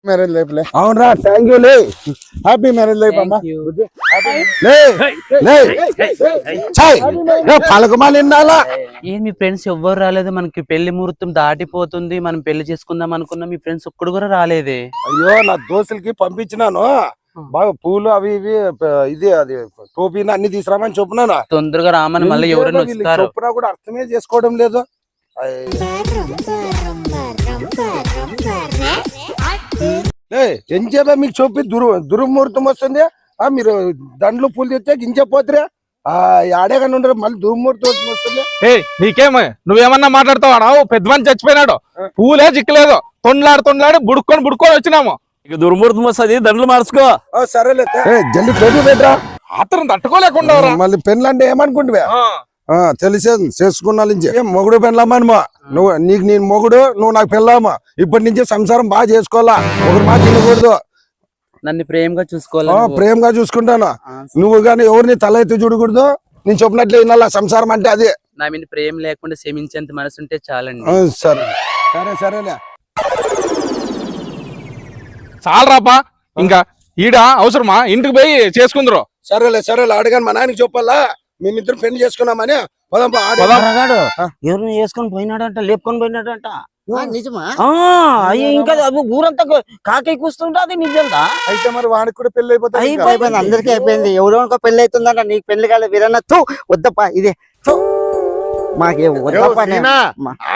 Marriage life లే. అవునరా, thank you. లే హ్యాపీ మ్యారేజ్ లైఫ్ అమ్మా. పలకమాలి వినాలా? ఏం మీ ఫ్రెండ్స్ ఎవ్వరు రాలేదు? మనకి పెళ్లి ముహూర్తం దాటిపోతుంది, మనం పెళ్లి చేసుకుందాం అనుకున్నా, మీ ఫ్రెండ్స్ ఒక్కడు కూడా రాలేదే. అయ్యో, నా దోస్తులకి పంపించినాను, బాగా పూలు అవి ఇవి ఇది అది టోపీని అన్ని తీసుకురామని చెప్పినాను. తొందరగా రామని మళ్ళీ ఎవరైనా వస్తారు. చెప్పినా కూడా అర్థమే చేసుకోవడం లేదు. ఎంచేపా మీకు చెప్పి దుర్ముహూర్తం వస్తుంది, మీరు దండ్లు పూలు తెస్తే గింజపోతురా ఆడేగానే ఉండరు, మళ్ళీ దుర్ముహూర్తం వస్తుంది. నీకేమో నువ్వేమన్నా మాట్లాడతావు? పెద్దమని చచ్చిపోయినాడు, పూలే చిక్కలేదు, తొండ్లాడి బుడుక్కొని వచ్చినాము. ఇక దుర్ముహూర్తం వస్తుంది, దండలు మార్చుకో. సరేలే, జల్లి పెళ్లి పెట్టరా. అతను తట్టుకోలేకుండా మళ్ళీ పెళ్ళి అంటే ఏమనుకుంటువే? తెలిసే చేసుకున్నా నుంచి మొగుడు పెళ్ళామా నువ్వు, నీకు నేను మొగుడు, నువ్వు నాకు పెళ్ళామా. ఇప్పటి నుంచి సంసారం బాగా చేసుకోవాలా, ఒకరు మాట తినకూడదు. నన్ను ప్రేమగా చూసుకోవాలి. ప్రేమగా చూసుకుంటాను, నువ్వు గాని ఎవరిని తల ఎత్తి చూడకూడదు. నేను చెప్పినట్లే వినాలా, సంసారం అంటే అదే. నా మీద ప్రేమ లేకుండా క్షమించేంత మనసు ఉంటే చాలండి. సరే సరేలే. చాలరాపా, ఇంకా ఈడ అవసరమా? ఇంటికి పోయి చేసుకుందరు. సరేలే అడగాను, మా నాయనకి చెప్పాలా మేమిద్దరం పెళ్లి చేసుకున్నామని. ఎవరిని వేసుకొని పోయినాడంట, లేపుకొని పోయినాడంట. నిజమా? ఇంకా ఊరంతా కాకి కూస్తుంటా, అది నిజంగా. అయితే మరి వాడికి కూడా పెళ్లి అయిపోయింది, అందరికీ అయిపోయింది. ఎవరో పెళ్లి అవుతుందంట, నీకు పెళ్లి కాలేదు. వీరన్న వద్దప్పా, ఇదే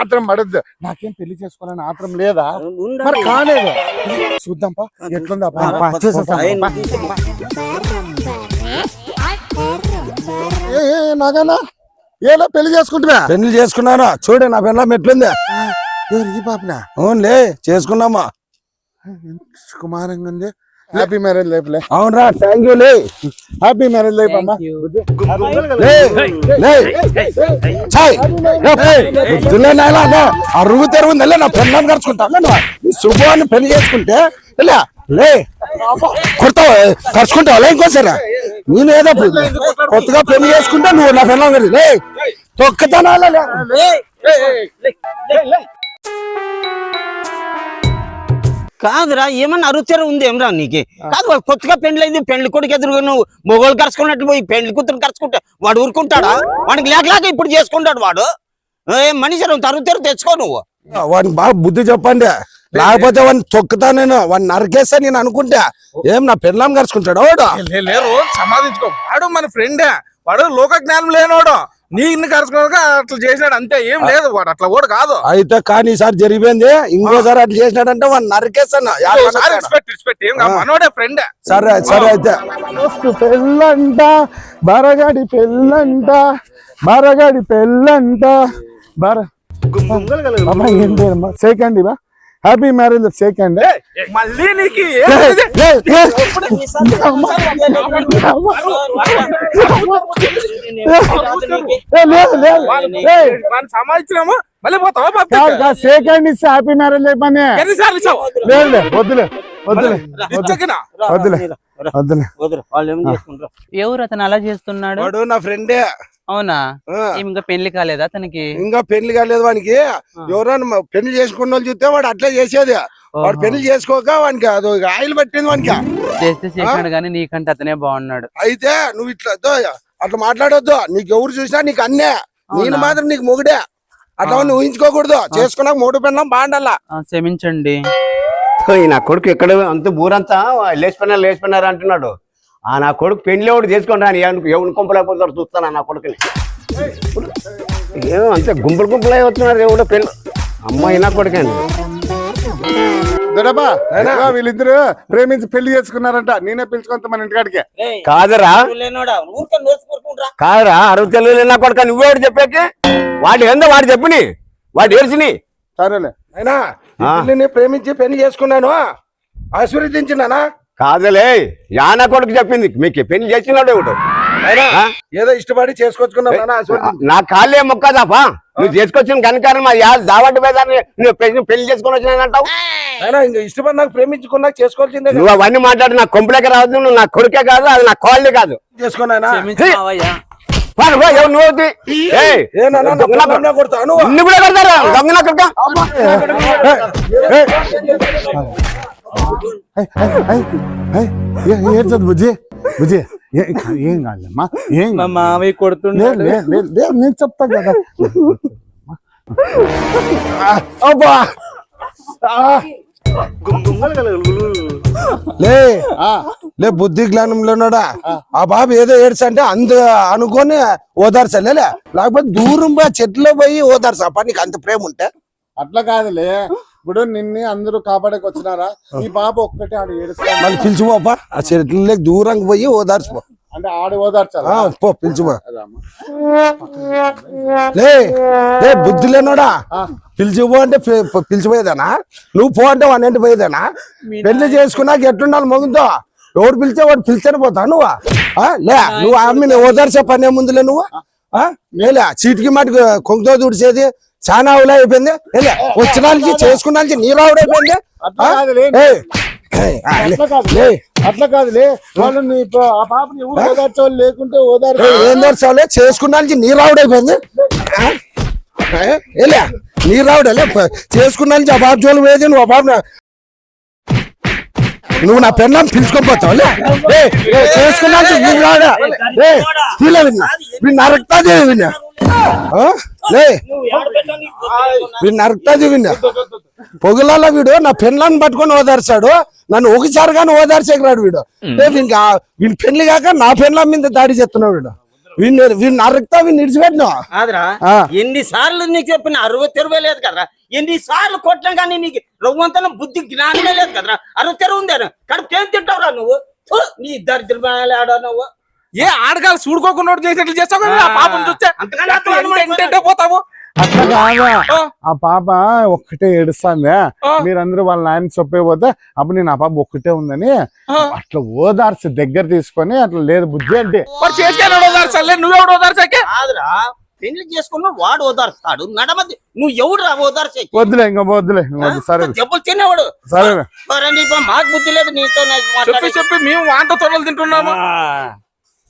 ఆత్రం పడద్దు. నాకేం పెళ్లి చేసుకోవాలని ఆత్రం లేదా? మరి కాలేదు, చూద్దాంపా ఎట్లుందా. నాగన్నా ఏలో పెళ్లి చేసుకుంటున్నా? పెళ్లి చేసుకున్నాను, చూడు నా పెళ్ళం ఎట్లుంది. ఈ పాపనా? అవునులే, చేసుకున్నామా. కుమారంగా ఉంది. హ్యాపీ మ్యారేజ్ లైఫ్ లే. అవునరా, థ్యాంక్ యూ. లే హ్యాపీ మ్యారేజ్ లైఫ్ అమ్మా. అరుగు తెరుగు నా పెళ్ళం కరుచుకుంటా. శుభాన్ని పెళ్లి చేసుకుంటే లే కొడతావు, కరుచుకుంటావు ఇంకోసారి. నేనేదో కొత్తగా పెళ్లి చేసుకుంటే నువ్వు నా పెళ్ళం కరి లే తొక్కతనాల. కాదురా, ఏమన్నా అరుచర ఉంది ఏమరా నీకు? కాదు, వాడు కొత్తగా పెళ్లి అయింది, పెళ్లి కొడుకు ఎదురుగా నువ్వు మొగోళ్ళు కరుచుకున్నట్టు పోయి పెళ్లి కూతురు కరుచుకుంటా వాడు ఊరుకుంటాడా? వాడికి లేకలేక ఇప్పుడు చేసుకుంటాడు వాడు. ఏం మనిషి అరుచర తెచ్చుకో నువ్వు. వాడిని బాగా బుద్ధి చెప్పండి, లేకపోతే వాడిని తొక్కుతా, నేను వాడిని నరికేస్తా. నేను అనుకుంటా ఏం నా పెళ్ళాం కరుచుకుంటాడు వాడు. లేరు, సమాధించుకో. వాడు మన ఫ్రెండే, వాడు లోక జ్ఞానం లేనోడు. నీ ఇన్ని కరుచుకోక అట్లా చేసినాడు అంతే, ఏం లేదు. వాడు అట్లా కూడా కాదు. అయితే కానీ ఈసారి జరిగిపోయింది, ఇంకోసారి అట్లా చేసినాడంటే వాడిని నరికేస్తాను. మనోడే ఫ్రెండే. సరే అయితే పెళ్ళంట బరగడి పెళ్ళంట సెకండ్ బా. Happy marriage second. మళ్ళీ నీకు సమాధించినాము, మళ్ళీ పోతావా? సెకండ్ ఇస్తే హ్యాపీ మ్యారేజ్ అయిపోయి. వద్దులే ఎవరు అతను అలా చేస్తున్నాడు? వాడు నా ఫ్రెండే. అవునా? ఇంకా పెళ్లి కాలేదా అతనికి? ఇంకా పెళ్లి కాలేదు వానికి. ఎవరైనా పెళ్లి చేసుకున్న వాళ్ళు చూస్తే వాడు అట్లా చేసేది. వాడు పెళ్లి చేసుకోక వానికి అది ఆయిల్ పట్టింది వానికి. చేస్తే చేసినాడు కానీ నీకంటే అతనే బాగున్నాడు. అయితే నువ్వు ఇట్లా అట్లా మాట్లాడొద్దు. నీకు ఎవరు చూసినా నీకు అన్నే, నేను మాత్రం నీకు మొగుడే. అట్లా ఊహించుకోకూడదు. చేసుకున్నాక మూడు పెళ్ళం బాగుండాలా. క్షమించండి. నా కొడుకు ఎక్కడ అంత ఊరంతా లేచిపోయినారు అంటున్నాడు. నా కొడుకు పెళ్లి ఎవడు చేసుకుంటా ఎవరు కొంపలేకపోతారు చూస్తాను నా కొడుకుని. ఏమో అంతే గుంపులు అవుతున్నారు ఎవడో పెళ్ళి. అమ్మాయి నా కొడుకండి. వీళ్ళిద్దరు ప్రేమించి పెళ్లి చేసుకున్నారంట. నేనే పిలుచుకుంటా మన ఇంటికాడికి. కాదురా 60 ఏళ్ళు నా కొడుక, నువ్వేవాడు చెప్పాక వాడు ఏందో వాడు చెప్పుని, వాడు ఏడ్చిని. సరేలే అయినా ప్రేమించి పెళ్లి చేసుకున్నాను, ఆశీర్వదించినానా? కాదులే, యానా కొడుకు చెప్పింది మీకు పెళ్లి చేసినాడు ఎవడు. ఏదో ఇష్టపడి చేసుకొచ్చుకున్నా. నా కాళ్ళే మొక్కదాపా, నువ్వు చేసుకొచ్చిన కనుక దావటి నువ్వు పెళ్లి చేసుకొని వచ్చినానంటావు. ఇంకా ఇష్టపడి నాకు ప్రేమించుకున్నాక చేసుకోవాల్సిందే. నువ్వు అవన్నీ మాట్లాడి నా కొంపలేక రావద్దు. నువ్వు నా కొడుకే కాదు, అది నా కాళ్ళే కాదు. చేసుకున్నా కొడతాను. ఏడ్చదు బుజ్జి బుజ్జి ఏం కాదమ్మా ఏం మా మామయ్య కొడుతుండే నేను చెప్తా కదా అబ్బా లే బుద్ధి జ్ఞానంలోనాడా ఆ బాబు ఏదో ఏడ్చంటే అనుకొని ఓదార్చలే లేకపోతే దూరం పోయి చెట్లో పోయి ఓదార్చా నీకు అంత ప్రేమ ఉంటే అట్లా కాదులే ఇప్పుడు నిన్ను అందరూ కాపాడకి వచ్చినారా ఈ బాబు ఒక్కటే ఆడు ఏడుస్తా మళ్ళీ పిలిచిపోపా ఆ చెట్ల దూరంగా పోయి ఓదార్చిపో అంటే ఆడు ఓదార్చాలా పో పిలిచిపో లే బుద్ధి లేనోడా పిలిచిపో అంటే పిలిచిపోయేదానా నువ్వు పో అంటే వాడి పోయేదానా పెళ్లి చేసుకున్నాక ఎట్లుండాలి మొగుతో ఎవడు పిలిచే వాడు పిలిచని పోతా నువ్వు నువ్వు ఆమె ఓదార్చే పనే ముందులే నువ్వు లేలే చీటికి మాటికి కొంగతో తుడిచేది చాలా అవులా అయిపోయింది వచ్చినానికి చేసుకున్నానికి నీ రావుడైపోయింది అట్లా కాదులే వాళ్ళు ఆ పాపని ఎవరు ఓదార్చేవాళ్ళు లేకుంటే ఏం దర్చాలే చేసుకున్నానికి నీ రావుడైపోయింది నీ రావుడలే చేసుకున్నానికి ఆ బాబు జోలు వేది నువ్వు ఆ బాబు నువ్వు నా పెళ్ళాం పిలుచుకోపోతావు చేసుకున్నానికి నీ రావుడా నరక్తాది విన్నా వీడు నరక్తాది విన్నా పొగలాల వీడు నా పెళ్ళాన్ని పట్టుకొని ఓదార్చాడు నన్ను ఒకసారి కానీ ఓదార్చేకి వీడు వీడి పెళ్లి కాక నా పెళ్ళాం మీద దాడి చేస్తున్నాడు వీడు వీడిని నరక్తా వీడిని ఇడిచిపెట్టినావు కాదురా ఎన్నిసార్లు నీకు చెప్పిన 60 లేదు కదరా ఎన్నిసార్లు కొట్టినా కానీ నీకు రవ్వంతన బుద్ధి జ్ఞానమే లేదు కదరా 60 ఉంది కడుపు ఏం తింటావురా నువ్వు నీ దరిద్రమాల ఆడ నువ్వు ఏ ఆడగాలు చూడుకోకుండా చేసినట్లు చేస్తావు కదా ఆ పాపను చూస్తే అంతకంటే పోతావు అట్లా కాదా ఆ పాప ఒక్కటే ఏడుస్తాందే మీరందరూ వాళ్ళ నాయన చెప్పేపోతే అప్పుడు నేను ఆ పాప ఒక్కటే ఉందని అట్లా ఓదార్చి దగ్గర తీసుకొని అట్లా లేదు బుద్ధి అంటే నువ్వెవడు ఓదార్చాకే కాదురా పెళ్లి చేసుకున్న వాడు ఓదార్స్తాడు నడమది నువ్వు ఎవడు రా ఓదార్చే వద్దులే ఇంకా వద్దులే సరే దెబ్బలు తినేవాడు సరే మాకు బుద్ధి లేదు నీతో చెప్పి మేము వాంట తొనలు తింటున్నాము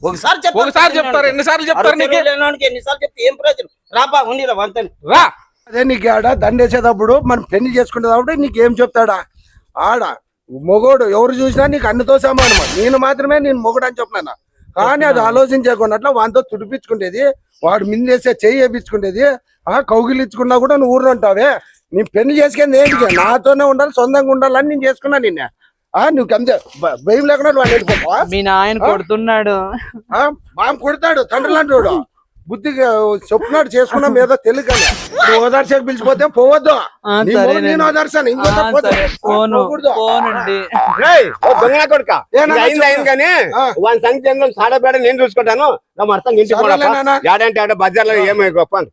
ఒకసారి చెప్తారు ఎన్నిసార్లు చెప్తారు ఎన్నిసార్లు చెప్తే ఏం ప్రయోజనం రాబా ఉండిరా వంతని రా అదే నీకు ఆడ దండేసేటప్పుడు మనం పెళ్లి చేసుకునేటప్పుడు నీకేం చెప్తాడా ఆడ మొగోడు ఎవరు చూసినా నీకు అన్నితో సమానం నేను మాత్రమే నేను మొగడు అని చెప్పినా కానీ అది ఆలోచించకుండా వాటితో తుడిపించుకునేది వాడు మిందేసే చెయ్యి వేపించుకునేది కౌగిలించుకున్నా కూడా నువ్వు ఊర్లో ఉంటావే నీ పెళ్లి చేసుకుంది ఏంటి నాతోనే ఉండాలి సొంతంగా ఉండాలని నేను చేసుకున్నా నిన్న నువ్వు అంతే భయం లేకుండా వాళ్ళు వెళ్ళిపోతావా మీ నాయన కొడుతున్నాడు బాగా కొడతాడు తండ్రి లాంటి బుద్ధిగా చెప్పున్నాడు చేసుకున్నాం ఏదో తెలుకని ఓదార్చేకి పిలిచిపోతే పోవద్దు నేను ఓదార్చాను దొంగ కొడుక అయింది కానీ వాని సంగతి ఏందో సాడబేడ నేను చూసుకుంటాను నా మొత్తం ఇంటికి ఏడంటే ఆడ బజార్లో ఏమై గొప్ప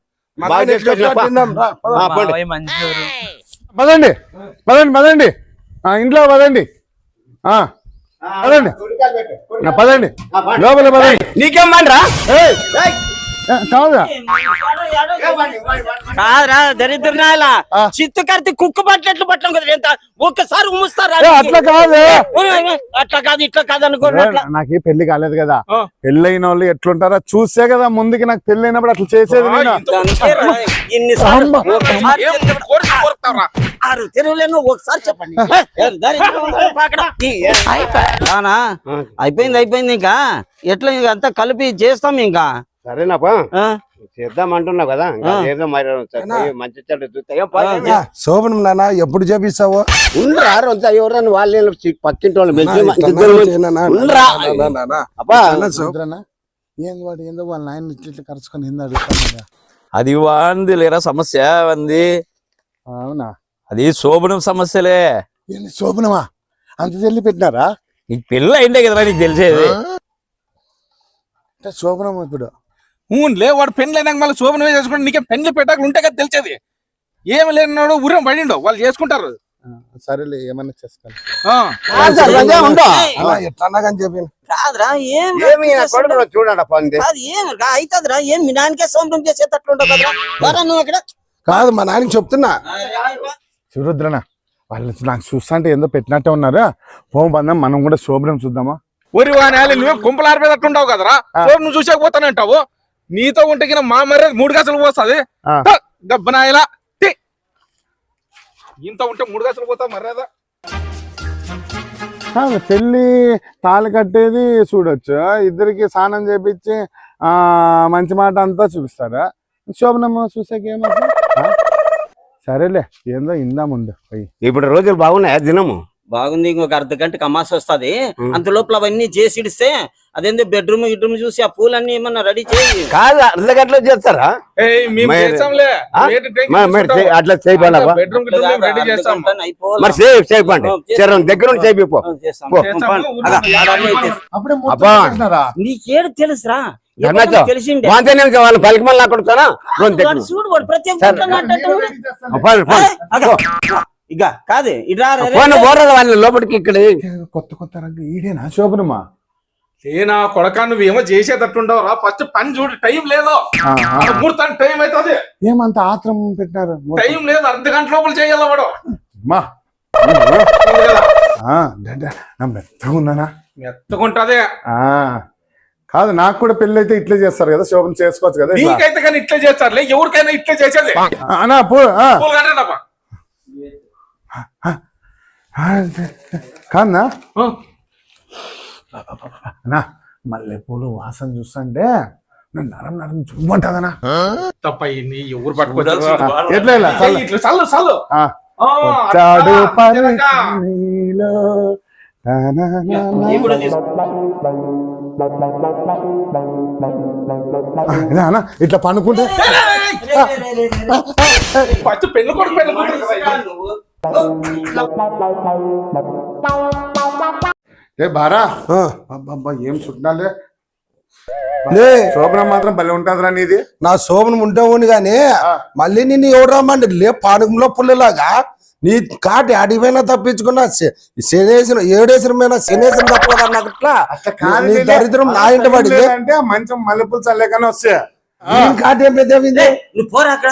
పదండి పదండి పదండి ఇంట్లో పదండి పదండి పదండి లోపల పదండి నీకేమనరా కాదురా కాదురా దరిద్ర నాయల చిత్తు కడితే కుక్క పట్టినట్లు పట్టడం కదా ఎంత ఒక్కసారి ఉమ్ముస్తారా అట్లా కాదు అట్లా కాదు ఇట్లా కాదు అనుకోండి నాకు పెళ్లి కాలేదు కదా పెళ్ళైన వాళ్ళు ఎట్లుంటారా చూసే కదా ముందుకి నాకు పెళ్లి అయినప్పుడు అట్లా చేసేది ఒకసారి చెప్పండి అయిపోయింది ఇంకా ఎట్లా అంతా కలిపి చేస్తాం ఇంకా సరేనాపా చేద్దాం అంటున్నావు కదా ఏదో మరి మంచి చెడ్డ చూస్తాయో శోభనం నాన్న ఎప్పుడు చేపిస్తావో ఉండరా ఎవరన్నా వాళ్ళు పక్కింటి వాళ్ళు ఏందో వాళ్ళ నాయన ఇట్లా కరుచుకొని ఏందో అడుగుతాను అది వాంది లేరా సమస్య ఉంది అవునా అది శోభనం సమస్యలే ఏంది శోభనమా అంత జల్లి పెట్టినారా నీకు పెళ్ళి అయిందే కదరా నీకు తెలిసేది శోభనం ఇప్పుడు లే వాడు పెళ్లి అయినాక మళ్ళీ శోభనమే చేసుకుంటే నీకే పెళ్లి పెట్టాక ఉంటే కదా తెలిసేది ఏమి లేనాడు ఊరేం పడిండో వాళ్ళు చేసుకుంటారు సరేలే ఏమన్నా చేసుకోవాలి ఎట్లా కానీ చెప్పి చూడడా అవుతుందిరా ఏం మీ నాన్నకే సొంతం చేసేటట్లుంటావు కదరా నువ్వు అక్కడ కాదు మా నాన్నకి చెప్తున్నా శివరుద్రనా వాళ్ళు నాకు చూస్తా అంటే ఏందో పెట్టినట్టే ఉన్నారు బంధం మనం కూడా శోభనం చూద్దామా ఊరి వాని నువ్వే కుంపలారిపోయేటట్టుంటావు కదరా నువ్వు చూసేకపోతానంటావు నీతో ఉంటే మా మర్యాద 3 గజలు పోస్తుంది గబ్బనాయలా ఇంత ఉంటే 3 గజలు పోతావు మర్యాద పెళ్లి తాళి కట్టేది చూడొచ్చు, ఇద్దరికి స్నానం చేపించి మంచి మాట అంతా చూపిస్తారా? శోభనమ్మ చూసాకేమో. సరేలే, ఏందో ఇందా ముందు పోయి. ఇప్పుడు రోజులు బాగున్నాయా దినము? బాగుంది, ఇంకొక అర్ధ గంటకి అమాస వస్తుంది. అంత లోపల అవన్నీ చేసి ఇడిస్తే అదేందో బెడ్రూమ్ గిడ్రూమ్ చూసి ఆ పూలన్నీ ఏమన్నా రెడీ చేయి. కాదు, అర్ధ గంటలో చేస్తారా? మేము మరి- చేస్తాంలే. అట్లా చేయబోలా బెడ్రూమ్ రెడీ చేస్తాం. మరి చేయకండి దగ్గర ఉండి చేయిపో. అప్పుడే అబ్బా. నీకేడు తెలుసురా? ధర్మాచో, తెలిసిండే వాంతేనే వాళ్ళు పలికి మళ్ళీ కొడుతానా? వాడు చూడు, వాడు ప్రతి ఒక్క గంట మాట్లాడతాడు. ఇక కాదు ఇట్రా పోరాదు వాళ్ళ లోపలికి. ఇక్కడ కొత్త కొత్త రంగు ఈడేనా శోభనమ్మా? లేనా కొడకా, నువ్వేమో చేసేటట్టుండవు రా. ఫస్ట్ పని చూడు, టైం లేదు. ముహూర్తానికి టైం అవుతుంది. ఏమంత ఆత్రం పెట్టినారు? టైం లేదు, అర్ధ గంట లోపల చేయాల వాడు. మా మెత్తగా ఉన్నానా? మెత్తకుంటదే. కాదు, నాకు కూడా పెళ్లి అయితే ఇట్లే చేస్తారు కదా, శోభన చేసుకోవచ్చు కదా. నీకైతే కానీ ఇట్లే చేస్తారులే, ఎవరికైనా ఇట్లే చేసేది. అన్నా కాదన్నా అన్నా, మల్లెపూలు వాసన చూస్తుంటే నరం నరం చుమ్మంటదనా? తప్ప ఎవరు పట్టుకోవచ్చు? ఎట్లా చల్లు చల్లు. వచ్చాడు పరీక్షలో. ఇట్లా పనుకుంటే ఫస్ట్ పెళ్లి కొడుకు పెళ్లి కొడుకు. ఏ బారా, అబ్బా ఏం చుట్టాలే. శోభనం మాత్రం భలే ఉంటుందిరా నీది. నా శోభనం ఉంటావుని గాని మళ్ళీ నిన్ను ఎవడు రమ్మండి లే, పానకంలో పుల్లలాగా నీ కాటి అడిపోయినా తప్పించుకున్నా శనేశ్వరం ఏడేశ్వరమైనా శనేశ్వరం తప్పదన్నట్లా నీ దరిద్రం నా ఇంటి పడింది. అంటే మంచం మల్లెపూలు చల్లేకనే వస్తే కాటి ఏం పెద్ద నువ్వు పోరా అక్కడ.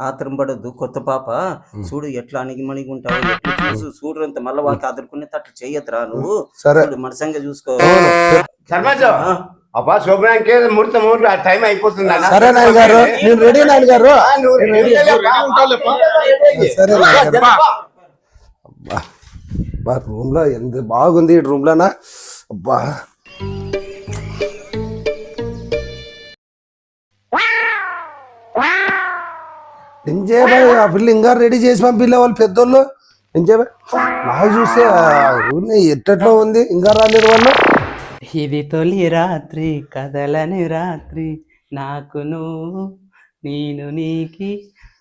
ఆత్రం పడద్దు, కొత్త పాప చూడు ఎట్లా అణిగిమణిగి ఉంటావు. చూడు అంత మళ్ళీ వాళ్ళకి అదురుకునే అట్లా చెయ్యొద్దురా నువ్వు. సరే మనసంగా చూసుకో. ధర్మాచో, అబ్బా శుభ్రానికి ముహూర్తం టైం అయిపోతుంది. సరే నాయన గారు, నేను రెడీ నాయన గారు. సరే రూమ్ లో ఎంత బాగుంది ఈ రూమ్ లోనా. అబ్బా ఏం చేయబాయ్, ఆ పిల్ల ఇంకా రెడీ చేసి పంపిలే వాళ్ళు పెద్దోళ్ళు. ఏం చేయబాయ్, నాకు చూస్తే ఎట్టట్లో ఉంది, ఇంకా రాలేరు వాళ్ళు. ఇది తొలి రాత్రి కదలని రాత్రి, నాకు నువ్వు నేను నీకి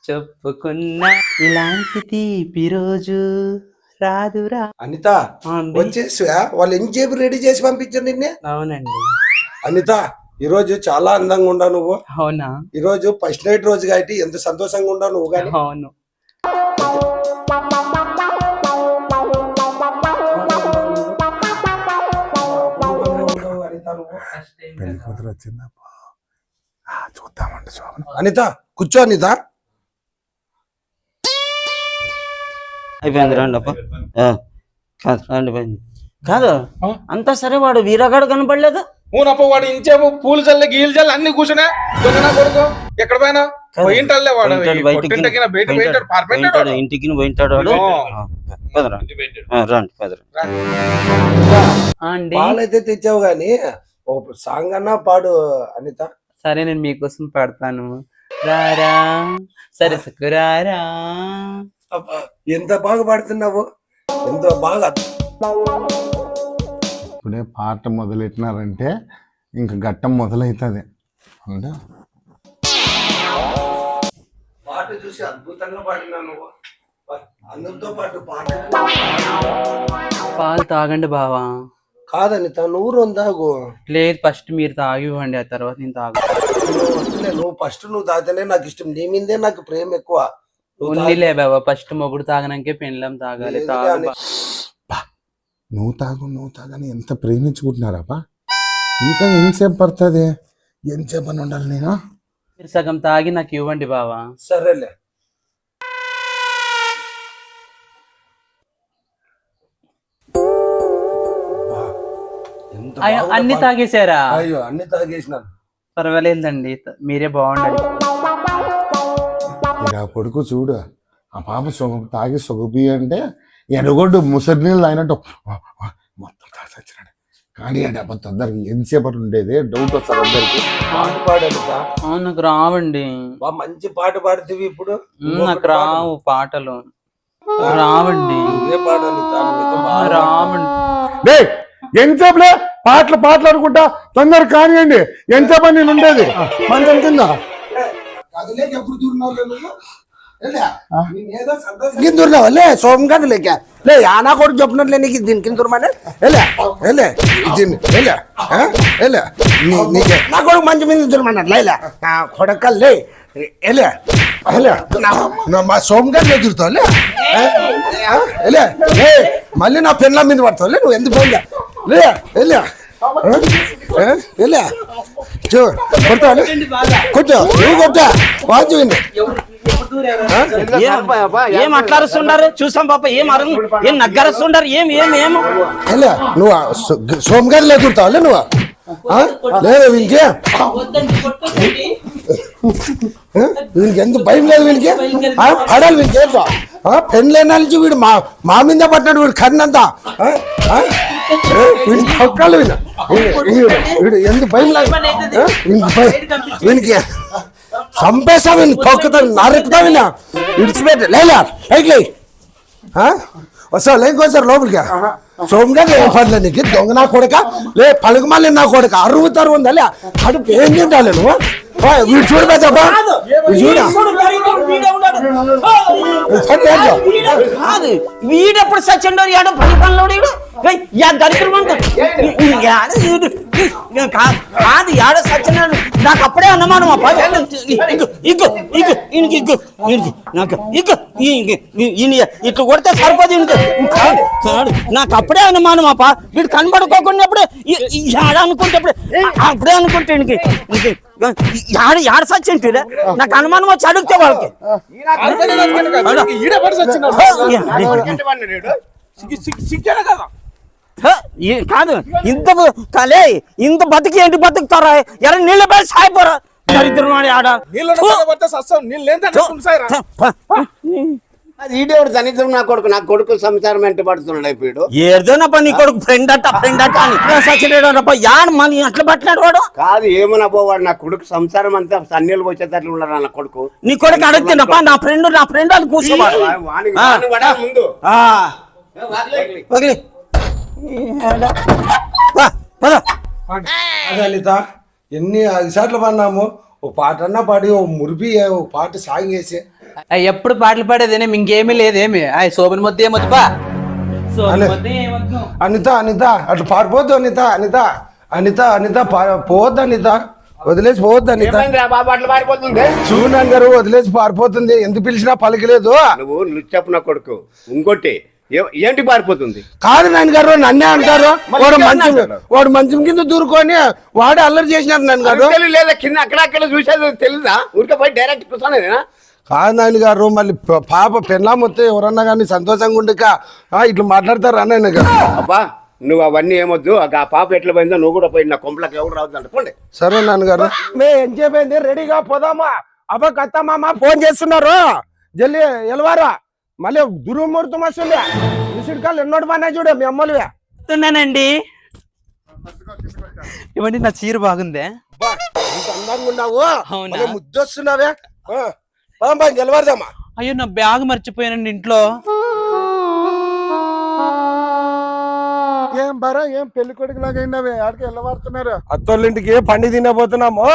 చెప్పుకున్నా, ఇలాంటి తీపి రోజు రాదురా. అనిత వచ్చేసా, వాళ్ళు ఏం చెప్పి రెడీ చేసి పంపించారు నిన్నే. అవునండి. అనిత, ఈ రోజు చాలా అందంగా ఉండా నువ్వు. అవునా? ఈ రోజు ఫస్ట్ నైట్ రోజు కాబట్టి ఎంత సంతోషంగా ఉండా నువ్వు కానీ. అవును. పెళ్లి కూతురు వచ్చిందా? చూద్దామండి శోభన. అనిత కూర్చో. అనిత అయిపోయింది, రండి అప్ప. రండి పోయింది. కాదు అంతా సరే, వాడు వీరగాడు కనపడలేదు. ఊనప్ప వాడు ఇంచేపు పూలు చల్లే గీలు చల్లి అన్ని కూర్చునే దొంగనా కొడుకు. ఎక్కడ పోయినా పోయింటాడులే వాడు. ఇంటికి పోయింటాడు వాడు. రండి పాలైతే తెచ్చావు గాని ఒక సాంగ్ అన్నా పాడు అనిత. సరే, నేను మీకోసం పాడతాను. రారా సరే సకురారా. ఎంత బాగా పాడుతున్నావు, ఎంత బాగా. ఇప్పుడే పాట మొదలెట్టినారంటే ఇంకా ఘట్టం మొదలవుతుంది. అంటే పాట చూసి అద్భుతంగా పాడినా నువ్వు. అందరితో పాటు పాట. పాలు తాగండి బావా. కాదనిత, నువ్వు రెండు తాగు. లేదు, ఫస్ట్ మీరు తాగివ్వండి, ఆ తర్వాత నేను తాగుతాను. నువ్వు ఫస్ట్ నువ్వు తాగితేనే నాకు ఇష్టం, నీ మీదే నాకు ప్రేమ ఎక్కువ. ఉందిలే బాబా, ఫస్ట్ మొగుడు తాగనాకే పెళ్ళం తాగాలి. నువ్వు తాగని ఎంత ప్రేమించుకుంటున్నారా? ఇంకా ఎంతసేపు పడుతుంది? ఎంతసేపు అని ఉండాలి నేను? మీరు సగం తాగి నాకు ఇవ్వండి బావా. సరేలే. అన్ని తాగేశారా? అయ్యో, అన్ని తాగేసినాను. పర్వాలేదండి, మీరే బాగుండాలి. కొడుకు చూడు ఆ పాప తాగి సొగుపి అంటే ఎనగొడ్డు ముసరి నీళ్ళు అయినట్టు మొత్తం తాగి వచ్చినాడు. కానీ అంటే అప్పుడు తొందరగా ఎంతసేపటి ఉండేది డౌట్ వస్తుంది అందరికి. పాట పాడాలితా నాకు రావండి, మంచి పాట పాడుతీవి ఇప్పుడు. నాకు రావు పాటలు, రావండి, నువ్వే పాడాలితా, నువ్వైతే బాగా రావండి. ఎంతసేపులే పాటలు అనుకుంటా తొందర కానివ్వండి. ఎంతసేపు నేను ఉండేది మంచం కింద. ఎప్పుడు దూరినావా లే సోమం కాదు లేక లే ఆనా కొడుకు చెప్పినట్లే నీకు దీని కింద దూరమని నీకే నా కొడుకు మంచి మీద దూరమన్నట్టు లేలే కొడకల్లే ఎలే మా సోమగారు ఎదురుతావులే మళ్ళీ నా పెన్ల మీద పడతావులే నువ్వు ఎందుకు పోలే లే వెళ్ళా చూ కొడతావు కొట్టా నువ్వు కొట్టా వాచు ఏం అట్లా అరుస్తుండారు చూసాం పాప, ఏం నగ్గరుస్తుండారు, ఏం నువ్వు సోమగారు ఎదురుతావులే నువ్వు లేదు వీనికి వీనికి ఎందుకు భయం లేదు వీనికి పడాలి వీనికి ఏంటో పెళ్ళైన నుంచి వీడు మా మీద పట్టినాడు వీడు కన్నంతా వీడికి పక్కాలి వీడు ఎందుకు భయం లేదు వీనికి చంపేస్తా వీడిని తొక్కుతా నరుకుతా విన్నా విడిచిపెట్ట లేదా పైకి లే వస్తావు లేకోసారి లోపలికి సోమగా ఏం పర్లేదు నీకు దొంగ నా కొడుక లే పలుగు మళ్ళీ నా కొడుక అరువుతారు ఉందా కడుపు ఏం తింటాలి నువ్వు వీడు చూడు పెద్దబ్బా వీడెప్పుడు సచ్చిండో ఏడో పని పనులు కాదు ఏడో సచ్చినాడు నాకు అప్పుడే అనుమానం ఇట్లా కొడితే సరిపోదు నాకు అప్పుడే అనుమానం అప్ప వీడు కనబడుకోకున్నప్పుడే అనుకుంటే అప్పుడే అనుకుంటే యాడ సచ్చింటి నాకు అనుమానం వచ్చి అడిగితే వాళ్ళకి కాదు ఇంత కలే ఇంత బతికి ఏంటి బతుకుతారా ఎరా నీళ్ళ పై సాయిపోరా దరిద్రం ఆడ ఈడేవాడు దరిద్రం నా కొడుకు సంసారం వెంట పడుతున్నాడు అయిపోయాడు. ఏదోనప్ప నీ కొడుకు ఫ్రెండ్ అట్ట అని సచ్చినాడు యాడ్ మళ్ళీ అట్లా పట్టినాడు వాడు కాదు ఏమన్నా పోవాడు నా కొడుకు సంసారం అంతా సన్నీళ్ళు వచ్చేటట్లు ఉన్నాడు నా కొడుకు. నీ కొడుకు అడుగుతున్నప్ప నా ఫ్రెండ్ అని కూర్చోవాడు ముందు లలిత ఎన్ని సార్లు పడినాము ఓ పాట అన్నా పాడి ఓ మురిపి ఓ పాట సాంగేసి ఎప్పుడు పాటలు పాడేదేనే ఇంకేమీ లేదేమి శోభన్ మొత్తం ఏమొద్దుపా అనిత అట్లా పారిపోద్దు అనిత పోవద్దు అనిత వదిలేసి పోవద్దు అనిత చూనాన్ గారు వదిలేసి పారిపోతుంది ఎందుకు పిలిచినా పలికలేదు. నువ్వు చెప్పు నా కొడుకు ఇంకోటి ఏంటి పారిపోతుంది కాదు నాన్న గారు నన్నే అంటారు వాడు మంచం కింద దూరుకొని వాడే అల్లరి చేసినారు నాన్న గారు. లేదా కింద అక్కడ చూసేది తెలుసా ఊరికే పోయి డైరెక్ట్ కూర్చోనేనా కాదు నాయన గారు మళ్ళీ పాప పెళ్ళాం వస్తే ఎవరన్నా కానీ సంతోషంగా ఉండక ఇట్లా మాట్లాడతారు అన్నయ్య గారు. అబ్బా నువ్వు అవన్నీ ఏమొద్దు ఆ పాప ఎట్లా పోయిందో నువ్వు కూడా పోయి నా కొంపలకు ఎవరు రావద్దు అనుకోండి. సరే నాన్నగారు ఏం చెప్పయింది రెడీగా పోదామా అబ్బా కత్తమ్మ ఫోన్ చేస్తున్నారు జల్లి ఎలవారా మళ్ళీ దుర్ముహూర్తం వస్తుంది విసిడికాలు ఎన్నోటి పన్నా చూడే మీ అమ్మలువే వస్తున్నానండి. ఇవ్వండి నా చీర బాగుందే అందంగా ఉన్నావు ముద్దొస్తున్నావే గెలవరదమ్మా. అయ్యో నా బ్యాగ్ మర్చిపోయానండి ఇంట్లో. ఏం బరా ఏం పెళ్లి కొడుకు లాగా అయినవే ఆడికి వెళ్ళవారుతున్నారు అత్తోళ్ళింటికి పండి తినబోతున్నాము.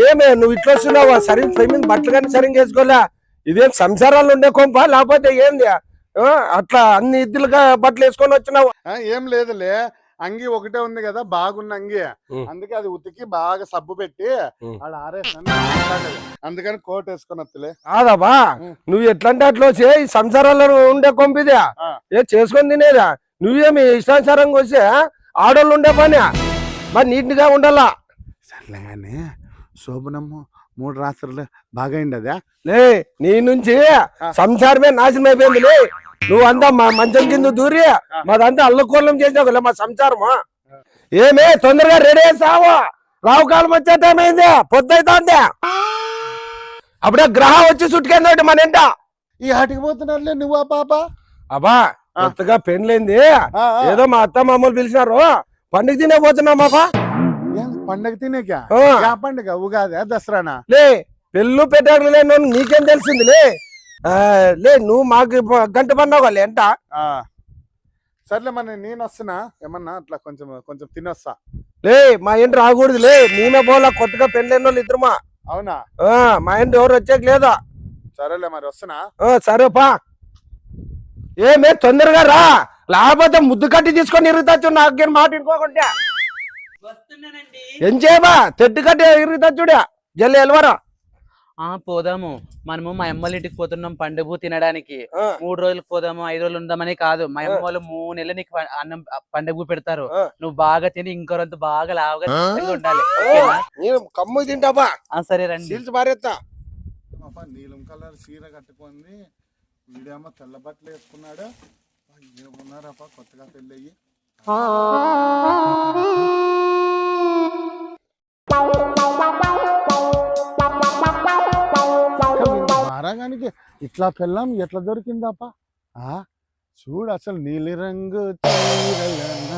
ఏమే నువ్వు ఇట్లా వస్తున్నావా సరిగ్గా పై మీద బట్టలు కానీ సరిగ్గా వేసుకోలే ఇదేం సంసారాలు ఉండే కొంప లేకపోతే ఏంది అట్లా అన్ని ఇద్దులుగా బట్టలు వేసుకొని వచ్చినావు. ఏం లేదులే అంగి ఒకటే ఉంది కదా బాగున్న అంగి అందుకే అది ఉతికి బాగా సబ్బు పెట్టి ఆడ ఆరేసాను అందుకని కోట్ వేసుకొని వస్తలే. కాదబ్బా నువ్వు ఎట్లంటే అట్లా వచ్చే ఈ సంసారాల్లో ఉండే కొంపిదే ఏ చేసుకొని తినేదా నువ్వేమి ఇష్టానుసారంగా వస్తే ఆడోళ్ళు ఉండే పని మరి నీట్గా ఉండాలా. సర్లే కానీ శోభనమ్మ 3 రాత్రులు బాగా అయింది లే నీ నుంచి సంసారమే నాశనం అయిపోయింది లే నువ్వు అంతా మా మంచం కింద దూరి మాదంతా అల్లకోలం చేసినావు మా సంసారమా. ఏమే తొందరగా రెడీ చేసావు రావు కాలం వచ్చే టైం అయింది పొద్దుైతే అప్పుడే గ్రహం వచ్చి చుట్టుకెళ్ళి మన ఇంట ఈ ఆటికి పోతున్నారులే నువ్వు ఆ పాప అబ్బా కొత్తగా పెళ్ళైంది ఆ. ఏదో మా అత్త మామూలు పిలిచినారు పండుగ తినే పోతున్నాం బాబా ఏం పండగ తినేకా ఆ. యా పండుగ ఉగాది దసరానా లే పెళ్ళు పెట్టాడు లేను నీకేం తెలిసింది లే నువ్వు మాకు గంట పడినావు వాళ్ళే ఎంట ఆ. సర్లే మరి నేను వస్తున్నా ఏమన్నా అట్లా కొంచెం కొంచెం తినొస్తా. లే మా ఇంటి రాకూడదు నేనే పోలా కొత్తగా పెళ్ళైన వాళ్ళు ఇద్దరుమా అవునా మా ఇంటి ఎవరు వచ్చాక లేదా సరేలే మరి వస్తున్నా. సరేపా ఏమే తొందరగా రా లేకపోతే ముద్దు కట్టి తీసుకొని ఇరుగుతాచ్చు నాకేం మాట ఇంకోకుంటే వస్తున్నానండి. ఏం చేయబా తెట్టు కట్టి ఇరుగుతాచ్చుడా జల్లి ఎల్వరా పోదాము. మనము మా అమ్మల ఇంటికి పోతున్నాం పండుగ తినడానికి. ఆ. 3 రోజులకు పోదాము 5 రోజులు ఉందామని కాదు. మా అమ్మ వాళ్ళు 3 నెలలు నీకు అన్నం పండుగ పెడతారు. ఆ. నువ్వు బాగా తిని ఇంకోరంతా బాగా లావుగా తిన్నగా ఉండాలి. ఓకేనా? నేను కమ్ము తింటాబా సరే రండి. సీల్స్ పారేస్తా నీలం కలర్ చీర కట్టుకుంది, వీడేమో తెల్ల బట్టలు వేసుకున్నాడు. ఏమున్నారప్ప కొత్తగా పెళ్ళయ్యి. మారాగానికి ఇట్లా పెళ్ళాం ఎట్లా దొరికిందప్ప? చూడు అసలు నీలి రంగు చీరలన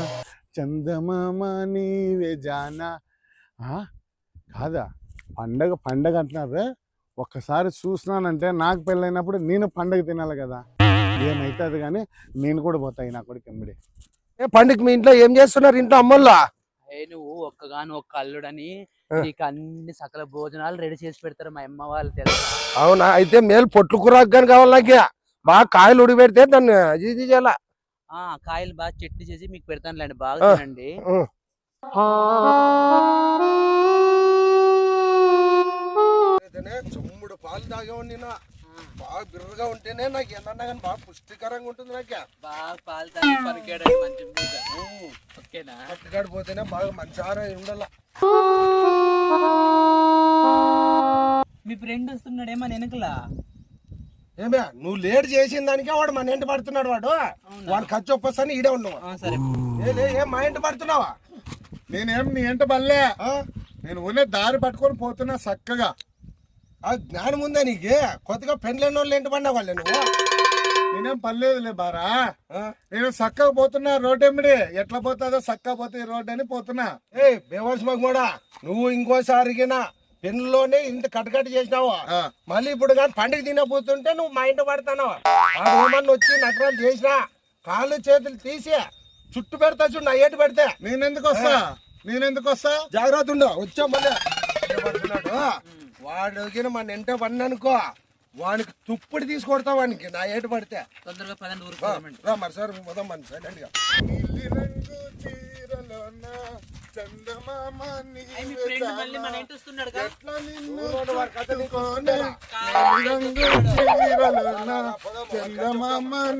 చందమామ నీవే జానా. కాదా పండగ పండగ అంటున్నారు. ఒక్కసారి చూసినానంటే నాకు పెళ్ళైనప్పుడు నేను పండగ తినాలి కదా. ఏమైతుంది కానీ నేను కూడా పోతాయి నా కొడుకు ఎంబడి. పండుగ మీ ఇంట్లో ఏం చేస్తున్నారు ఇంట్లో అమ్మల్లా? నువ్వు ఒక్కగాను ఒక్క అల్లుడని నీకు అన్ని సకల భోజనాలు రెడీ చేసి పెడతారు మా అమ్మ వాళ్ళు, తెలుసా? అవునా? అయితే మేలు పొట్లు కూరకు కానీ కావాలి నాకు. బాగా కాయలు ఉడి పెడితే దాన్ని ఇది చేయాల. కాయలు బాగా చట్నీ చేసి మీకు పెడతానులేండి, బాగా తినండి. చమ్ముడు పాలు తాగేవాడిని బాగా బిర్రగా ఉంటేనే నాకు ఏమన్నా కానీ బాగా పుష్టికరంగా ఉంటుంది నాకు. బాగా పాలు తాగి పనికేయడానికి మంచి ఓకేనా? పట్టుకాడు పోతేనే బాగా మంచి ఆరోగ్యం ఉండాల. మీ ఫ్రెండ్ వస్తున్నాడేమో వెనకలా. ఏమే నువ్వు లేట్ చేసిన దానికే వాడు మన ఇంటి పడుతున్నాడు. వాడు ఖర్చు ఒప్పొస్తాను ఈడే ఉన్నావా? సరే. ఏం మా ఇంటి పడుతున్నావా? నేనేం నీ ఎంట బల్లే, నేను ఉన్న దారి పట్టుకొని పోతున్నా చక్కగా. ఆ జ్ఞానం ఉందా నీకు? కొత్తగా పెండ్లేని వాళ్ళు ఇంటి పడినా వాళ్ళే నువ్వు. నేనేం పర్లేదులే బారా, నేను చక్కగా పోతున్నా. రోడ్ ఎమ్మడి ఎట్లా పోతుందో చక్కగా పోతే ఈ రోడ్ అని పోతున్నా. బేవర్స్ మాకు కూడా నువ్వు ఇంకోసారిగినా పెన్నులోనే ఇంత కట్టకట్ట చేసినావు. మళ్ళీ ఇప్పుడు కానీ పండుగ తినబోతుంటే నువ్వు మా ఇంట పడతావు. ఏమన్నా వచ్చి నగరాలు చేసినా కాళ్ళు చేతులు తీసి చుట్టు పెడతా చూడు, నా ఏటు పెడితే. నేనెందుకు వస్తా జాగ్రత్త ఉండు. వచ్చా మళ్ళీ పడుతున్నాడు వాడు మన ఇంట పడిననుకో వానికి తుప్పుడు తీసుకొడతా వానికి నా ఏటు పడితే. తొందరగా పదండి రా మరి సార్ మొదం మన సైలెంట్ గా. చందమామ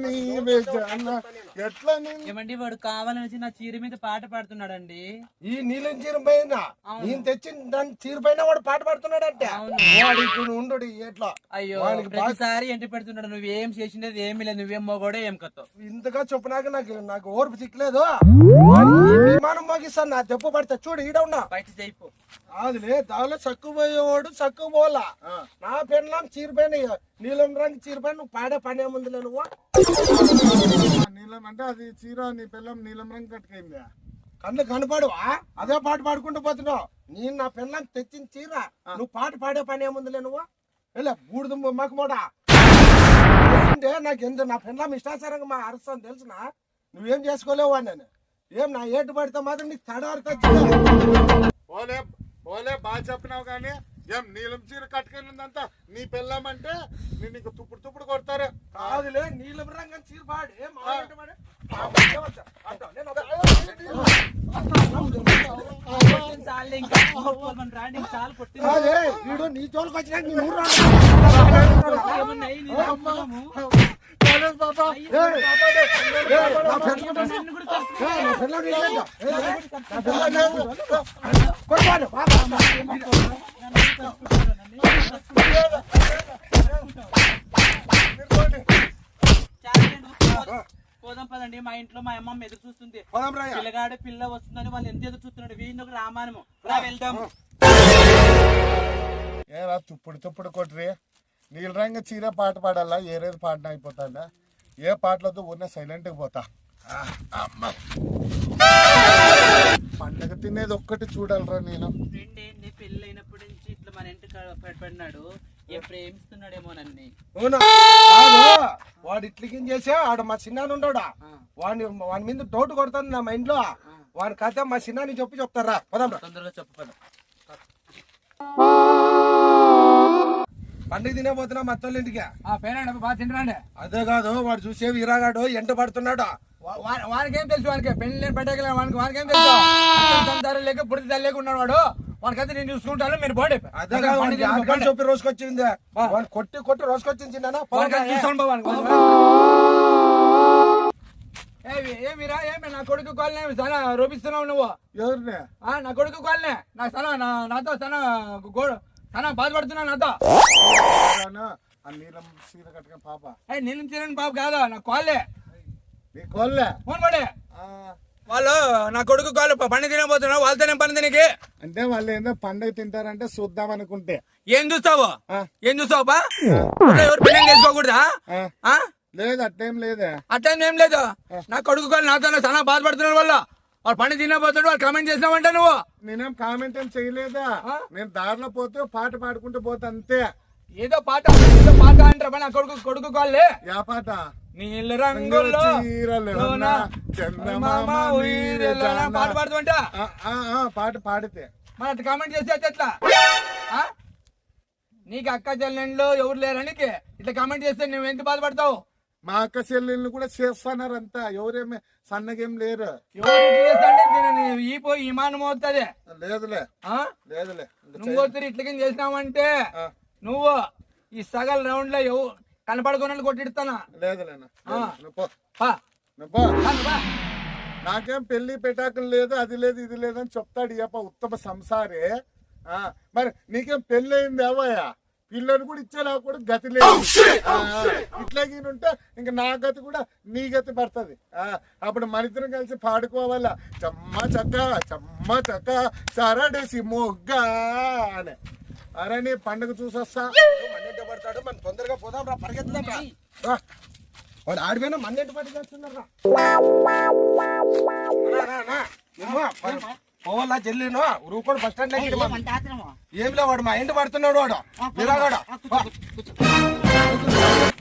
నీవే జానా. ఏమండి వాడు కావాలని నా చీర మీద పాట పాడుతున్నాడండి. ఈ నీళ్ళని చీర పైన నేను తెచ్చిన దాని చీర పైన వాడు పాట పాడుతున్నాడు అంటే వాడు ఇప్పుడు ఉండు ఎట్లా. అయ్యో ప్రతిసారి ఎంటి పెడుతున్నాడు. నువ్వేం చేసినది ఏమి లేదు, నువ్వేం మొగోడే ఏం కథ. ఇంతగా చెప్పినాక నాకు ఓర్పు చిక్కలేదు. విమానం మోగిస్తాను నా చెప్పు పడితే చూడు ఈడ ఉన్నా బయట చేయిపో. అదిలే దానిలో చక్కువ పోయేవాడు చక్కువ పోలా. నా పెళ్ళం చీరపైన నీలం రంగు చీరపైన నువ్వు పాడే పనే ముందులే నువ్వు. నీలం అంటే అది చీర, నీ పిల్లం నీలం రంగు కట్టుకైంది. కన్ను కనపడవా? అదే పాట పాడుకుంటూ పోతున్నావు. నేను నా పిల్లని తెచ్చిన చీర నువ్వు పాట పాడే పని ఏముందిలే నువ్వు. వెళ్ళా బూడిద మాకు మోడా అంటే నాకు ఎందుకు నా పిల్లం ఇష్టాచారంగా మా అరుస్తాను తెలుసున. నువ్వేం చేసుకోలేవు నేను ఏం నా ఏటు పడితే మాత్రం నీకు తడారుతా. ఓలే బాగా చెప్పినావు కానీ ఏం నీలం చీర కట్టుకెళ్ళిందంతా నీ పిల్లమంటే నేను ఇంక తుప్పుడు కొడతారు. కాదులే నీలం రంగం చీర పాడి వీడు నీ తోలుకు వచ్చినా నీ ఊరు పోదాం పదండి. మా ఇంట్లో మా అమ్మమ్మ ఎదురు చూస్తుంది. పిల్లగాడు పిల్ల వస్తుందని వాళ్ళు ఎంత ఎదురు చూస్తున్నాడు. వీడిని ఒక రామాయణము రా వెళ్దాం. ఏరా తుప్పుడు కొట్రి నీళ్ళ రంగ చీర పాట పాడాలా ఏరేది పాటన అయిపోతాడా ఏ పాటలతో ఊరినే సైలెంట్గా పోతా అమ్మ పండగ తినేది ఒక్కటి చూడాలరా నేను. ఫ్రెండ్ ఏంటి పెళ్లి అయినప్పటి నుంచి ఇట్లా మన ఇంటి పడినాడు ఏ ప్రేమిస్తున్నాడేమో నన్ను. అవునా కాదు వాడు ఇట్లకి చేసా ఆడు మా చిన్నాను ఉండోడా వాని మీద డౌట్ కొడతాను నా మైండ్ లో వాని కథ మా చిన్నాని చెప్తారా పదం తొందరగా చెప్పు పద. పండుగ తినేపోతున్నా మా అత్తోళ్ళ ఇంటికి బాగా తింటానండి. అదే కాదు వాడు చూసే వీరాగాడు ఎంట పడుతున్నాడు. వానికేం తెలుసు, వానికి పెళ్లి లేని పెట్టగల వానికేం తెలుసు. సంసారం లేక పుడితే తల్లి లేక ఉన్నాడు వాడు. వానికైతే నేను చూసుకుంటాను, మీరు పోండి. అదే కాదు వాడికి జాతకాలు చెప్పి రోజుకొచ్చింది వాడిని కొట్టి రోజుకొచ్చింది చిన్న ఏమిరా ఏమి నా కొడుకు కాలనే చాలా రూపిస్తున్నావు నువ్వు. ఎవరినే నా కొడుకు కాలనే నాకు చాలా నాతో చాలా బాధపడుతున్నావు నాతో. ఆ నీలం సీర కట్టుకుని పాప నీళ్ళని తినని బాబు కాదా నా కాళ్ళే నీ కోళ్ళే ఫోన్ పడే వాళ్ళు నా కొడుకు కాళ్ళు పని తినబోతున్నావు వాళ్ళతోనే పని తినకి. అంటే వాళ్ళు ఏందో పండగ తింటారంటే చూద్దాం అనుకుంటే ఏం చూస్తావు బా ఎవరు పెళ్లి చేసుకోకూడదా? లేదు అట్లేం లేదే. అట్లా ఏం లేదు. నా కొడుకు కాళ్ళు నాతో చాలా బాధపడుతున్నాడు వాళ్ళు పని తినబోతాడు వాళ్ళు కామెంట్ చేసినావంట నువ్వు. నేనేం కామెంట్ ఏం చేయలేదా, నేను దారిలో పోతే పాట పాడుకుంటూ పోతా అంతే. ఏదో పాట అంటారా నా కొడుకు కాళ్ళే. యా పాట? నీళ్ళ రంగుల్లో పాట పాడుతుంట పాట పాడితే మరి అట్లా కామెంట్ చేస్తే ఎట్లా? నీకు అక్క చెల్లెళ్ళు ఎవరు లేరని ఇట్లా కామెంట్ చేస్తే నువ్వు ఎంత బాధపడతావు? మా అక్క చెల్లెళ్ళు కూడా చేస్తున్నారు అంతా, ఎవరేమి సన్నగేం లేరు. ఈ మానం అవుతుంది. లేదులే లేదులే నువ్వు వచ్చి ఇట్లకేం చేసినావంటే నువ్వు ఈ సగల్ రౌండ్ లో కనపడుకున్న కొట్టిస్తానా? లేదులేనా నాకేం పెళ్లి పెటాకులు లేదు, అది లేదు ఇది లేదు అని చెప్తాడు ఇయ్యప్ప ఉత్తమ సంసారే. మరి నీకేం పెళ్లి అయింది అవయ్యా, పిల్లని కూడా ఇచ్చేలా కూడా గతి లేదు. ఇట్లాగీనుంటే ఇంకా నా గతి కూడా నీ గతి పడుతుంది. అప్పుడు మన ఇద్దరం కలిసి పాడుకోవాలా చెమ్మ చక్క సరడేసి మొగ్గా అని. అరే నీ పండుగ చూసొస్తా. మన్నెంట పడతాడు మనం తొందరగా పోదాం రా పరిగెత్తుదాం రా వాడు ఆడిపోయినా మన్నెంట పట్టుకొస్తున్నారా పోవాలా చెల్లిను రూపాడు బస్ స్టాండ్ ఏం లే వాడు మా ఇంటి పడుతున్నాడు వాడు విరాగాడు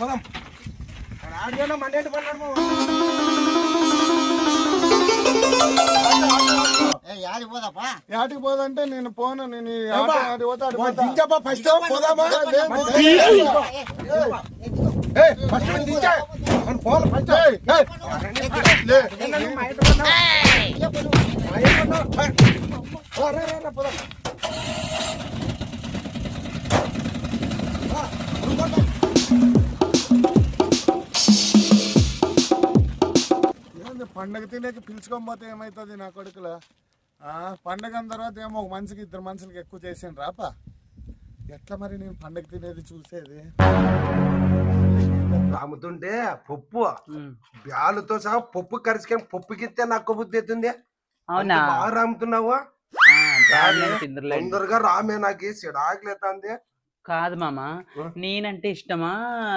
పోదాం వాడు ఆడిపోయినా మన్నెంట పడ్డాడు. యాటికి పోదంటే నేను పోను, నేను ఫస్ట్ పోదామా పండగ తినేకి పిలుచుకొని పోతే ఏమవుతుంది నా కొడుకుల? పండగ తర్వాత ఏమో ఒక మనిషికి ఇద్దరు మనుషులకి ఎక్కువ చేసాను రాపా. ఎట్లా మరి నేను పండగ తినేది చూసేది? రాముతుంటే పప్పు బ్యాలుతో సహా పప్పు కరిచుకొని పప్పుకిస్తే నాకు బుద్ధి అవుతుంది. అవునా బాగా రాముతున్నావు తొందరగా రామే నాకు సిడాకులేతాంది. కాదు మామ, నేనంటే ఇష్టమా,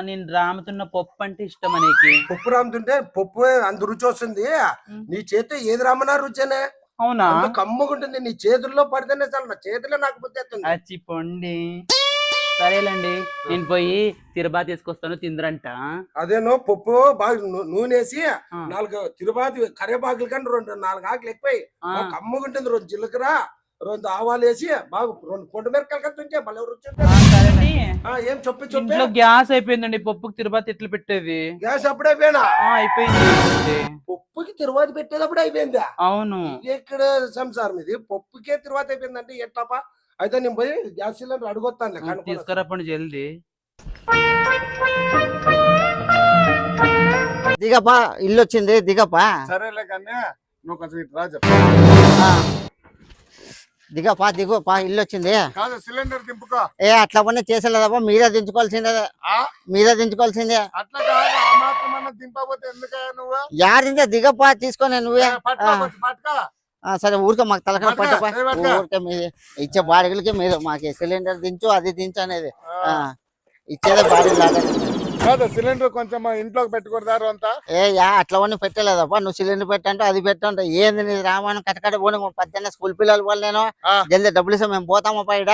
నేను రాముతున్న పప్పు అంటే ఇష్టమా నీకు? పప్పు రాముతుంటే పప్పు అంత రుచి వస్తుంది. నీ చేతితో ఏది రామన్నా రుచేనే. అవునా కమ్ముకుంటుంది. నీ చేతుల్లో పడితేనే చాలు, నా చేతిలో నాకు బుద్ధి అవుతుంది. అచ్చి పొండి. సరేలేండి, నేను పోయి తిరుబాతి తీసుకొస్తాను తిందరంట. అదేనో పప్పు బాగా నూనెసి 4 తిరుబాతి కరేపాకులు కానీ 4 ఆకులు ఎక్కువై కమ్ముకుంటుంది. 2 జీలకర్ర 2 ఆవాలు వేసి బాగా 2 పొండు మిరకాయలు కట్టుంటే భలే రుచి. ఏం చెప్పి గ్యాస్ అయిపోయిందండి. పప్పుకి తిరుబాతి ఎట్లా పెట్టేది? గ్యాస్ అప్పుడే అయిపోయినా అయిపోయింది. పప్పుకి తిరువాతి పెట్టేటప్పుడు అయిపోయిందా? అవును. ఎక్కడ సంసారం ఇది? పప్పుకే తిరువాతి అయిపోయిందంటే ఎట్లాపా? అయితే నేను పోయి గ్యాస్ సిలిండర్ అడుగుతాను. తీసుకురాపండి జల్దీ. దిగపా ఇల్లు వచ్చింది దిగపా. సరేలే కన్నా నువ్వు కొంచెం ఇటు రాజు. దిగపా దిగోపా ఇల్లు వచ్చింది. కాదు సిలిండర్ దింపుకో. అట్లా పని చేసేలేదప్పా, మీరే దించుకోవాల్సిందే. మీరే దించుకోవాల్సిందే. అట్లా కాదు, ఆ మాత్రం దింపకపోతే ఎందుకయ్యా నువ్వు? యారిందే దిగపా తీసుకొని నువ్వే పట్టుకో. సరే ఊరికే మాకు తలకాయ పట్టుకో, పట్టపా సరే పట్టుకో. ఊరికే మీద ఇచ్చే బాడిగలకి మీద మాకు సిలిండర్ దించు అది దించు అనేది ఇచ్చేదే బాడీ లాగా కాదు సిలిండర్ కొంచెం ఇంట్లోకి పెట్టుకుంటారు అంతా. అట్లవన్నీ పెట్టలేదప్పా నువ్వు సిలిండర్ పెట్టంటే అది పెట్టంటే ఏంది నీ రామాయణం కట్టకట్ట పోనీ పద్దెన్న స్కూల్ పిల్లలు వాళ్ళు నేను జల్దీ డబ్బులు ఇస్తే మేము పోతామప్పా ఈడ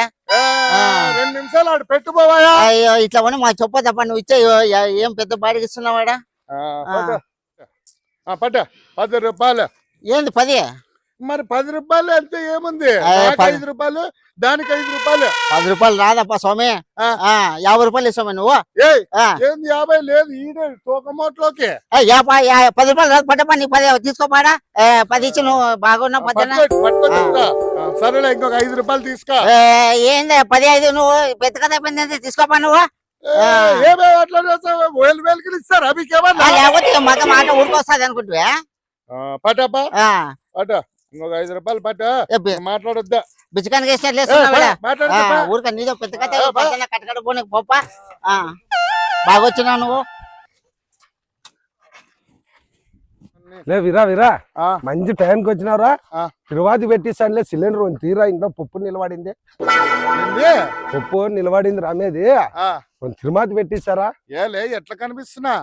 2 నిమిషాలు ఆడు పెట్టుకోవాయా. అయ్యో ఇట్లవన్నీ మాకు చెప్పదప్పా నువ్వు ఇచ్చే ఏం పెద్ద బాడికి ఇస్తున్నావాడా పట్ట 10 రూపాయలు. ఏంది 10 మరి 10 రూపాయలు అంతే ఏముంది, నాకు 5 రూపాయలు దానికి 5 రూపాయలు. 10 రూపాయలు రాదప్పా స్వామి 50 రూపాయలు ఇస్తామా నువ్వు ఏంది 50 లేదు ఈడే తోకమోట్లోకి 10 రూపాయలు రాదు పట్టపా నీ 10 తీసుకోపాడా 10 ఇచ్చి నువ్వు బాగున్నా పద్దెన సరేలే ఇంకొక 5 రూపాయలు తీసుకో. ఏంది 15 నువ్వు పెద్ద కథ అయిపోయింది తీసుకోపా నువ్వు ఏమే అట్లా వేలు ఇస్తారా మీకేమన్నా? లేకపోతే మొత్తం మాట ఊరికొస్తుంది అనుకుంటువా పట్టప్పా పట్ట ఇంకొక 5 రూపాయలు పట్ట మాట్లాడొద్దా బిచ్చకానికి వేసినట్లు మాట్లాడతా. ఊరిక నీదో పెద్ద కథ కట్టకడ పోనీ పోప్ప బాగా వచ్చినావు నువ్వు లే విరా విరా మంచి టైంకి వచ్చినారా తిరువాతి పెట్టిస్తానులే సిలిండర్ తీరా ఇంట్లో పప్పు నిలబడింది పప్పు నిలబడింది రామేది తిరుమాతి పెట్టిస్తారా. ఏలే ఎట్లా కనిపిస్తున్నా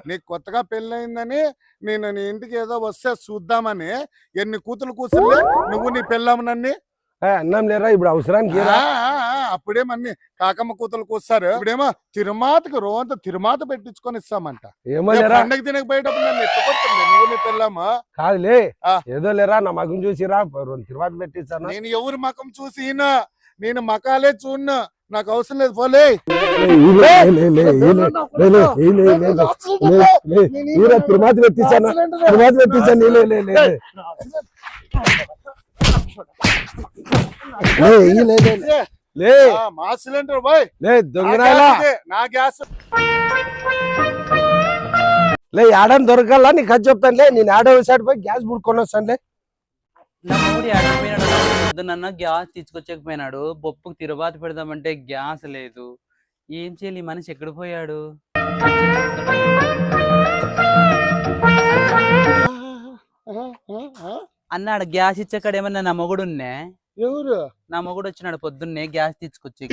నీకు కొత్తగా పెళ్ళయిందని నేను నీ ఇంటికి ఏదో వస్తే చూద్దామని ఎన్ని కూతురు కూర్చుంటే నువ్వు నీ పెళ్ళామనన్ని అన్నం లేరా ఇప్పుడు అవసరానికి అప్పుడేమన్ని కాకమ్మ కూతురు కూస్తారు ఇప్పుడేమో తిరుమాతకు రోజంతా తిరుమాత పెట్టించుకొని ఇస్తామంట. ఏమో లేరా పండగ తినకపోయేటప్పుడు నన్ను ఎత్తుకొస్తుంది నువ్వు నీ పెళ్ళామా. కాదులే ఏదో లేరా నా మగం చూసిరా తిరుమాత పెట్టిస్తాను. నేను ఎవరి మకం చూసి నేను మకాలే చూడను నాకు అవసరం లేదు పోలే. తిరుమాత పెట్టిస్తాను తిరుమాత పెట్టిస్తాను మా సిలిండర్ బాయ్ దొంగనాయలా నా గ్యాస్ లే ఆడని దొరకాలా నీకు అది చెప్తానులే నేను ఆడో సైడ్ పోయి గ్యాస్ బుడ్కొని వస్తానులే. నా మూడు ఆడిపోయినాడు పొద్దున్న గ్యాస్ తీసుకొచ్చకపోయినాడు పప్పుకు తిరువాత పెడదామంటే గ్యాస్ లేదు ఏం చేయాలి ఈ మనిషి ఎక్కడ పోయాడు అన్నాడు గ్యాస్ ఇచ్చాక ఏమన్నా నా మొగుడున్నే ఎవరు నా మొగుడు వచ్చినాడు పొద్దున్నే గ్యాస్ తీసుకొచ్చి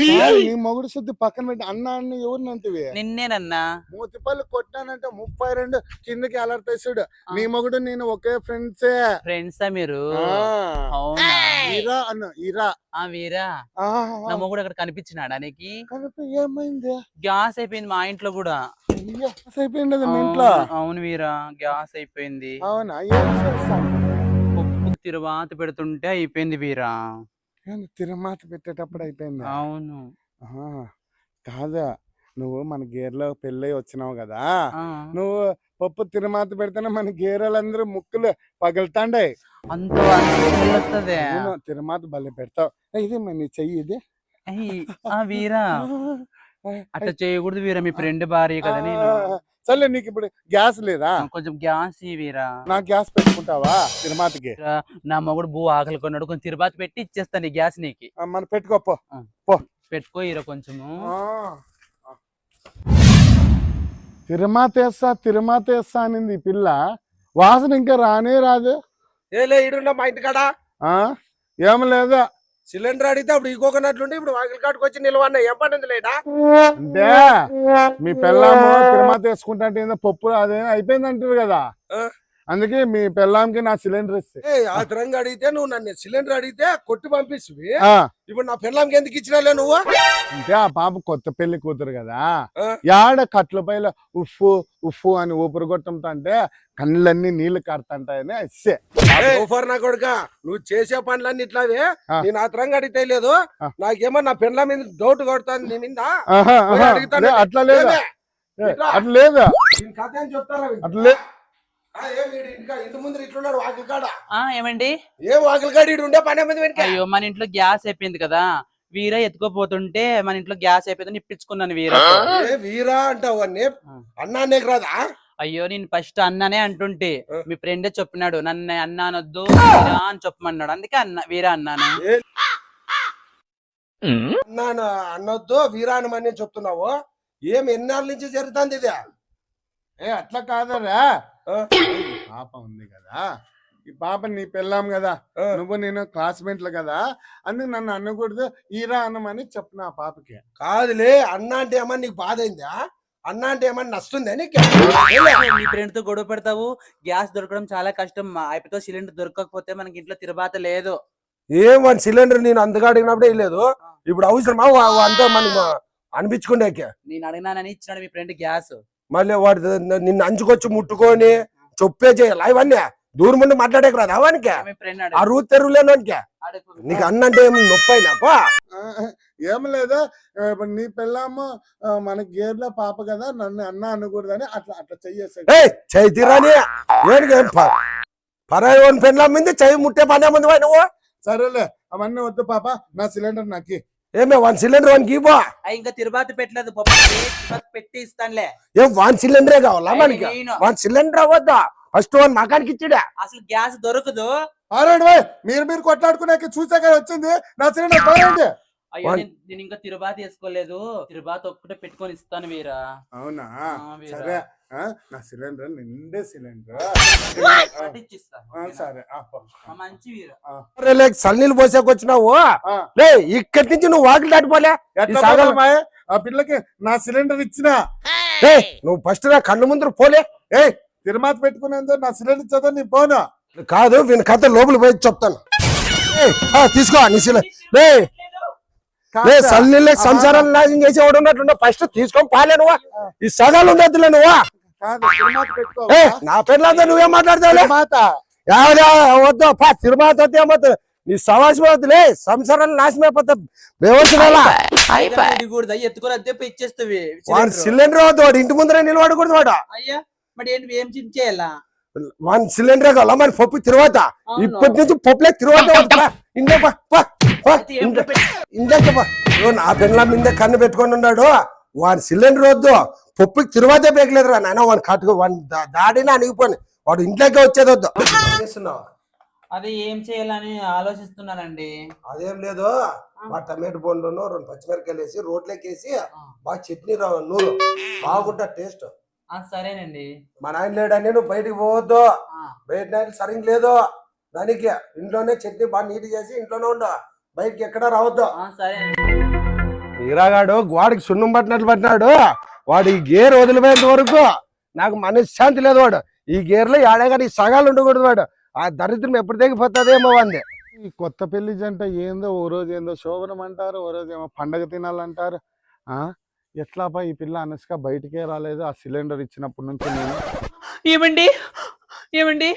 నీ మొగుడు శుద్ధి పక్కన పెట్టి అన్న ఎవరిని అంటివి నిన్నేనన్నా మూతిపల్లి కొట్టానంటే 32 కిందకి అలర్టేసాడు. నీ మొగుడు నేను ఒకే ఫ్రెండ్సే. ఫ్రెండ్సా మీరు ఈరా అన్న ఈరా వీరా నా మొగుడు అక్కడ కనిపించినాడా నీకు ఏమైంది గ్యాస్ అయిపోయింది మా ఇంట్లో కూడా అయిపోయింది ఇంట్లో. అవును వీరా గ్యాస్ అయిపోయింది. అవునా పప్పు తిరువాత పెడుతుంటే అయిపోయింది వీరా. తిరుమాత పెట్టేటప్పుడు అయిపోయింది. అవును కాదా నువ్వు మన గేర్లో పెళ్ళి వచ్చినావు కదా నువ్వు పప్పు తిరుమాత పెడితేనే మన గేరెలందరూ ముక్కులు పగులుతాండే అంత తిరుమాత బలి పెడతావు. ఇది నీ చెయ్యి ఇది వీరా అట్లా చేయకూడదు వీరా మీ ఫ్రెండ్ భార్య కదా నేను. సరే నీకు ఇప్పుడు గ్యాస్ లేదా కొంచెం గ్యాస్ వీరా నాకు గ్యాస్ పెట్టుకుంటావా తిరుమాతకి. నా మొగుడు భూ ఆకలి కొన్నాడు కొంచెం తిరుపతి పెట్టి ఇచ్చేస్తాను ఈ గ్యాస్ నీకు మనం పెట్టుకోపో పెట్టుకో ఈరా కొంచెము తిరుమాత వేస్తా అనింది ఈ పిల్ల వాసన ఇంకా రానే రాదు. ఏలే ఈడున్నా మా ఇంటి కాడ ఏం లేదా సిలిండర్ అడిగితే అప్పుడు ఇంకొకనట్లుండి ఇప్పుడు వాకిలి కాడికి వచ్చి నిలవన్నా ఏం పడింది లేడా అంటే మీ పెళ్ళాము తిరుమాత వేసుకుంటా పప్పు అదే అయిపోయింది అంటారు కదా అందుకే మీ పెళ్ళాంకి నా సిలిండర్ ఇస్తే ఆ తరంగా అడిగితే నువ్వు నన్ను సిలిండర్ అడిగితే కొట్టి పంపిస్తువి ఇప్పుడు నా పెళ్ళాంకి ఎందుకు ఇచ్చినాలే నువ్వు అంటే ఆ పాప కొత్త పెళ్లి కూతురు కదా యాడ కట్ల పైల ఉఫ్ఫు ఉఫ్ఫు అని ఊపిరి కొట్టంతో అంటే కళ్ళన్నీ నీళ్లు కారుతుంటాయని ఇస్తే నా కొడుక నువ్వు చేసే పనులన్నీ ఇట్లావే నేను ఆ తరంగా అడిగితే లేదు నాకేమో నా పెళ్ళ మీద డౌట్ కొడతాను నీ మీద అట్లా లేదా అట్లా లేదా అట్లే ఏమండి అయ్యో మన ఇంట్లో గ్యాస్ అయిపోయింది కదా వీరా ఎత్తుకోపోతుంటే మన ఇంట్లో గ్యాస్ అయిపోయిందని ఇప్పించుకున్నాను వీరా. వీరా అంటావు అన్నానే రాదా అయ్యో నేను ఫస్ట్ అన్ననే అంటుంటే మీ ఫ్రెండే చెప్పినాడు నన్ను అన్న అనొద్దు వీరా అని చెప్పమన్నాడు అందుకే అన్న వీరా అన్నాను. అన్నొద్దు వీరా అని చెప్తున్నావు ఏం ఎన్నాళ్ళ నుంచి జరుగుతుంది ఇది అట్లా కాదరా పాప ఉంది కదా ఈ పాప నీ పెళ్ళాం కదా, నువ్వు నేను క్లాస్మేట్లు కదా, అందుకు నన్ను అనకూడదు ఈరా అన్నమని చెప్పిన ఆ పాపకి. కాదులే, అన్న అంటే ఏమన్నా నీకు బాధ అయిందా? అన్న అంటే ఏమన్నా నస్తుందా నీకు? నీ ఫ్రెండ్ తో గొడవ పెడతావు. గ్యాస్ దొరకడం చాలా కష్టం. అయిపోతే సిలిండర్ దొరకకపోతే మనకి ఇంట్లో తిరబాత లేదు. ఏం వాడి సిలిండర్ నేను అంతగా అడిగినప్పుడే లేదు, ఇప్పుడు అవసరమా అంతా మనం అనిపించుకునేకే? నేను అడిగినానని ఇచ్చినాడు మీ ఫ్రెండ్ గ్యాస్. మళ్ళీ వాడు నిన్ను అంచుకొచ్చి ముట్టుకొని చొప్పే చేయాలి అవన్నీ దూరం నుండి మాట్లాడేకి రాదు అవనికి. మీ ఫ్రెండ్ ఆ రూ తెరువులేనోనికి నీకు అన్న అంటే ఏమి నొప్పి అయినాపా? ఏం లేదా, ఇప్పుడు నీ పెళ్ళాము మన గేర్లో పాప కదా, నన్ను అన్న అనకూడదని అట్లా అట్లా చెయ్యేసాడు. చైతీరాని ఏం పరాయి పెళ్ళ మీద చెయ్యి ముట్టే పనే ముందు నువ్వు. సరేలే అవన్నీ వద్దు పాప, నా సిలిండర్ నాకు. ఏమే 1 సిలిండర్ 1 ఇవ్వ. ఇంకా తిరుబాత పెట్టలేదు, పెట్టి ఇస్తానులే. ఏం 1 సిలిండరే కావాలా మనకి? 1 సిలిండర్ అవ్వద్దా? ఫస్ట్ 1 మకానికి ఇచ్చిడా. అసలు గ్యాస్ దొరకదు. మీరు కొట్లాడుకున్నాక చూసాక వచ్చింది నా సిలిండర్. పోరండి. అయ్యో నేను ఇంకా తిరుబాత వేసుకోలేదు, తిరుబాత ఒక్కటే పెట్టుకొని ఇస్తాను వీరా. అవునా? సరే, నా సిలిండర్ నిండే సిలిండర్. సరే మంచి వీరా. సన్నీళ్ళు పోసాక వచ్చినావు లే, ఇక్కడి నుంచి నువ్వు వాకిలు దాటిపోలే. ఆ పిల్లకి నా సిలిండర్ ఇచ్చినా నువ్వు ఫస్ట్ నా కళ్ళు ముందు పోలే. తిరుమాత పెట్టుకునేందుకు నా సిలిండర్ ఇచ్చా నీ పోను. కాదు వీని కథ లోపల పోయి చెప్తాను. తీసుకో నీ సన్నీళ్ళ సంసారాలు నాశనం చేసేవాడు ఉన్నట్లుండే. ఫస్ట్ తీసుకొని పాలే నువ్వు, ఈ సగాలు ఉండద్దులే నువ్వు. నా పేర్లంతా నువ్వేం మాట్లాడతావులే? వద్దు తిరుమాత వద్దు ఏమవుతుంది, నీ సవాసి పోతులే, సంసారాలు నాశనం అయిపోతా. ఎత్తుకొని అద్దె ఇచ్చేస్తావి. వాడు సిలిండర్ వద్దు, వాడు ఇంటి ముందరే నిలబడకూడదు. వాడు అయ్యా మరి ఏం చేయాలా? 1 సిలిండర్ కావాలా మరి? పప్పు తిరువాత ఇప్పటి నుంచి పప్పులే తిరువాత. ఇందాక నా పెళ్ళ మీద కన్ను పెట్టుకొని ఉన్నాడు. వాడి సిలిండర్ వద్దు, పప్పుకి తిరువాత బేకలేదు రా నాయన. వాడిని కట్టుకు వాడి దాడిని అణిగిపోయి వాడు ఇంట్లోకే వచ్చేది వద్దు. అదే ఏం చేయాలని ఆలోచిస్తున్నానండి. అదేం లేదు, వాడు టమాటో బోన్లోనూ 2 పచ్చిమిరకాయలు వేసి రోట్లోకి వేసి బాగా చట్నీ నూరు బాగుంటా టేస్ట్. సరేనండి. మా నాయన లేడని నువ్వు బయటికి పోవద్దు, బయట సరిగ్గా లేదు దానికి. ఇంట్లోనే చట్నీ బాగా నీట్ చేసి ఇంట్లోనే ఉండు, బయటికి ఎక్కడా రావద్దు. వీరాగాడు వాడికి సున్నం పట్టినట్లు పట్టినాడు. వాడు ఈ గేర్ వదిలిపోయేంత వరకు నాకు మనశ్శాంతి లేదు. వాడు ఈ గేర్లో ఏడేగాని ఈ సగాలు ఉండకూడదు. వాడు ఆ దరిద్రం ఎప్పుడు తెగిపోతుందేమో అంది. ఈ కొత్త పెళ్లి జంట ఏందో, ఓ రోజు ఏందో శోభనం అంటారు, ఓ రోజు ఏమో పండగ తినాలంటారు. ఎట్లాపా ఈ పిల్ల అనుష్క బయటికే రాలేదు ఆ సిలిండర్ ఇచ్చినప్పటి నుంచి. నేను ఏమండి ఏమండి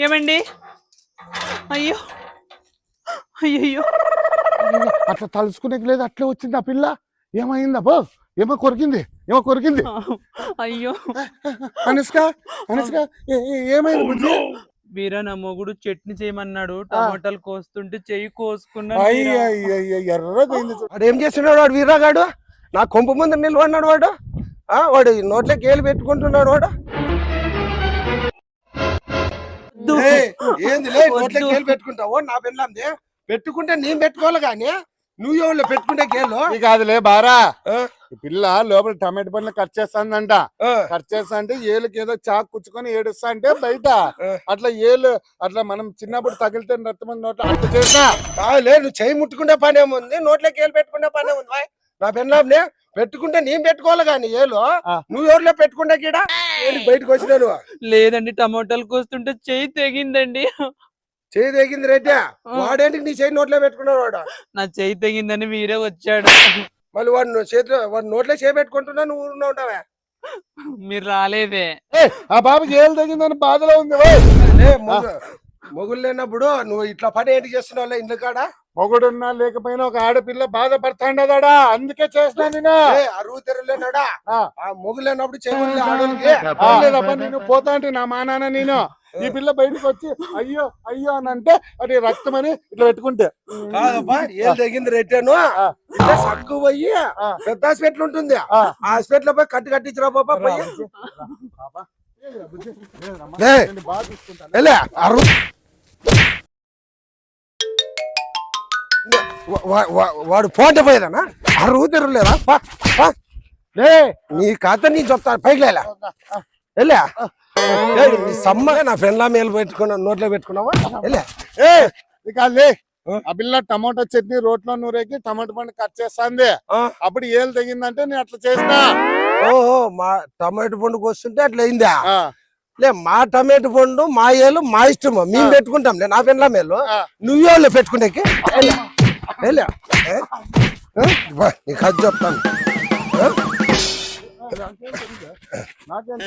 ఏమండి అయ్యో అయ్యో అట్లా తలుచుకునే లేదు, అట్లే వచ్చింది ఆ పిల్ల. ఏమైందా పో? ఏమో కొరికింది అయ్యో అనుష్క అనుష్క ఏమైంది బుజ్జి? వీరా నా మొగుడు చట్నీ చేయమన్నాడు, టమాటాలు కోస్తుంటే చెయ్యి కోసుకున్నా. ఎర్రదైంది. వాడు ఏం చేస్తున్నాడు వాడు వీరాగాడు? నా కొంపు ముందు నిలబడినాడు వాడు. వాడు నోట్లోకి ఏలు పెట్టుకుంటున్నాడు. వాడు ఏంది నోట్లోకి ఏలు పెట్టుకుంటావు? నా పెళ్ళంది పెట్టుకుంటే నేను పెట్టుకోవాలి కానీ నువ్వు ఎవరు పెట్టుకుంటే గేలు కాదులే బారా. ఈ పిల్ల లోపల టమాటో పండ్లు కట్ చేస్తాందంట. కట్ చేస్తా అంటే ఏలుకి ఏదో చాకు కుచ్చుకొని ఏడుస్తా అంటే బయట అట్లా ఏలు అట్లా మనం చిన్నప్పుడు తగిలితే రక్తం నోట్లో అట్లా చేసినా కాదులే. నువ్వు చేయి ముట్టుకుంటే పనే ఉంది, నోట్లోకి ఏలు పెట్టుకుంటే పనే ఉంది. నా పెళ్ళంని పెట్టుకుంటే నేను పెట్టుకోవాలి కానీ ఏలు నువ్వు ఎవరిలో పెట్టుకుంటే గీడా బయటకు వచ్చినా నువ్వు. లేదండి, టమాటాలు కోస్తుంటే చెయ్యి తెగిందండి. చేయి తెగింది రేటే. వాడేంటి నీ చేయి నోట్లో పెట్టుకున్నాడు? వాడు నా చెయ్యి తెగిందని వీరే వచ్చాడు. మళ్ళీ వాడు చేతిలో వాడు నోట్లో చేయి పెట్టుకుంటున్నా నువ్వు ఉంటావా? మీరు రాలేదే. ఆ బాబుకి ఏళ్ళు తగ్గిందని బాధలో ఉంది. మొగులు లేనప్పుడు నువ్వు ఇట్లా పని ఏంటి చేస్తున్నావు ఇంట్లో కాడ? మొగుడున్నా లేకపోయినా ఒక ఆడపిల్ల బాధపడతాడా, అందుకే చేసినా నేను. అరువు తెరలేనాడా? ఆ మొగులు లేనప్పుడు చేయకుండా లేదబ్బా, నేను పోతా అంటే నా మానాన్న నేను. ఈ పిల్ల బయటకు వచ్చి అయ్యో అయ్యో అని అంటే అది రక్తం అని ఇట్లా పెట్టుకుంటే కాదబ్బా. ఏం తగ్గింది రెట్టాను ఇట్లా సక్కు పోయి పెద్ద హాస్పిటల్ ఉంటుంది, ఆ హాస్పిటల్ పోయి కట్టించరా బాబా. పోయి వాడు పోతే పోయేదానా? అరువు తెరలేదా? నీ కథ నీ చెప్తాను పైకి వెళ్ళా. సమ్మ నా పెన్లా మేలు పెట్టుకున్నా నోట్లో పెట్టుకున్నావా వెళ్ళే. ఏ ఇక ఆ పిల్ల టమాటో చట్నీ రోట్లో నూరేకి టమాటో పండు కట్ చేస్తాంది. అప్పుడు ఏళ్ళు తెగిందంటే నేను అట్లా చేసినా. ఓహో మా టమాటో పండుగ వస్తుంటే అట్లా అయిందా? ఆ, లే మా టమాటో పండు మా ఏళ్ళు మా ఇష్టము మేము పెట్టుకుంటాం. లే నా పెన్లా మేలు నువ్వేళ్ళు పెట్టుకునేకి వెళ్ళా. నీకు అది చెప్తాను. నాకేం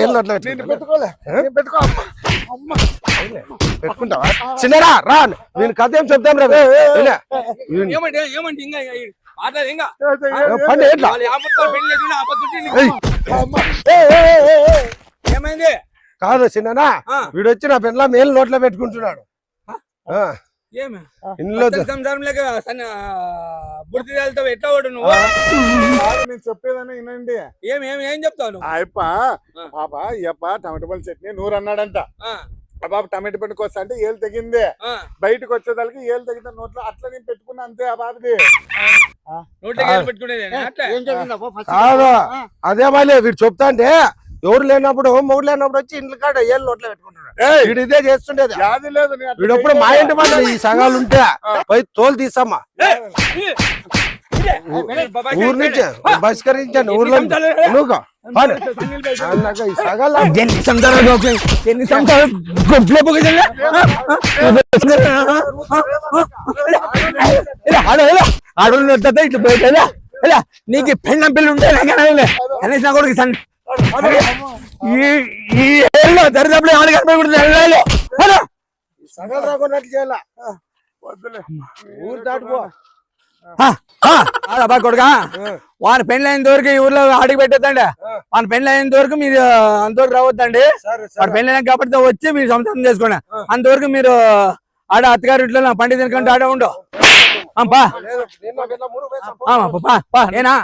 ఏళ్ళు అట్లా నేను పెట్టుకోలే, నేను పెట్టుకో అమ్మ. అమ్మ. పెట్టుకుంటావా? చిన్నరా రా నేను కథ ఏం చెప్తాం రా. ఏమంటే ఇంకా మాట్లాడు ఇంకా పండు ఎట్లా వాళ్ళు ఆపత్తాలు పెళ్లి చేసుకుని ఆపత్తుంటే నీకు ఏమైంది? కాదు చిన్ననా వీడు వచ్చి నా పెన్లా మేలు నోట్లో పెట్టుకుంటున్నాడు. ఏమి ఇంట్లో సంసారం లేక బుర్తి వెళ్తావు ఎట్లా ఓడు నువ్వు? కాదు, నేను చెప్పేదని వినండి. ఏం చెప్తావు నువ్వు? అయ్యప్ప పాప అయ్యప్ప టమాటో పళ్ళు చట్నీ నూరు అన్నాడంట. ఆ బాబు టమాటో పండుగ వస్తా అంటే ఏళ్ళు తెగింది. బయటకు వచ్చేదానికి ఏళ్ళు తెగితే నోట్లో అట్లా నేను పెట్టుకున్నా అంతే. ఆ బాబుది నోట్లోకి ఏలు పెట్టుకునేది అట్లా ఏం జరిగిందప్పా ఫస్ట్? కాదు అదే మళ్ళీ వీడు చెప్తా అంటే ఎవరు లేనప్పుడు మొగుడు లేనప్పుడు వచ్చి ఇంట్లో కాడ ఏళ్ళు నోట్లో పెట్టుకుంటున్నాడు. వీడు ఇదే చేస్తుండేది. వ్యాధి లేదు, నేను అట్లా వీడు ఎప్పుడు మా ఇంటి మన ఈ సగాలు ఉంటే పోయి తోలు తీసామా ఊరు నుంచి బహిష్కరించాను ఊర్లో నువ్వు అన్నాక ఈ సగాలు ఆడోళ్ళు ఇట్లా పోయేదా నీకు పెళ్ళం పిల్లలు ఉంటే కొడుకు ఈ ఏళ్ళలో దరిదాపులు ఎవరు కనపడకూడదు. సగాలు రాకున్నట్లు చేయాల. వద్దులే. ఊరు దాటిపో. అబ్బా కొడుక వాని పెళ్లి అయినంత వరకు ఈ ఊర్లో అడిగి పెట్టద్దండి. వాని పెళ్లి అయినంత వరకు మీరు అంతవరకు రావద్దండి. వాడు పెళ్లి అయినా కాబట్టి వచ్చి మీరు సంసారం చేసుకోండి. అంతవరకు మీరు ఆడ అత్తగారి ఇంట్లో పండి తినకంటే ఆడ ఉండు. ఏనా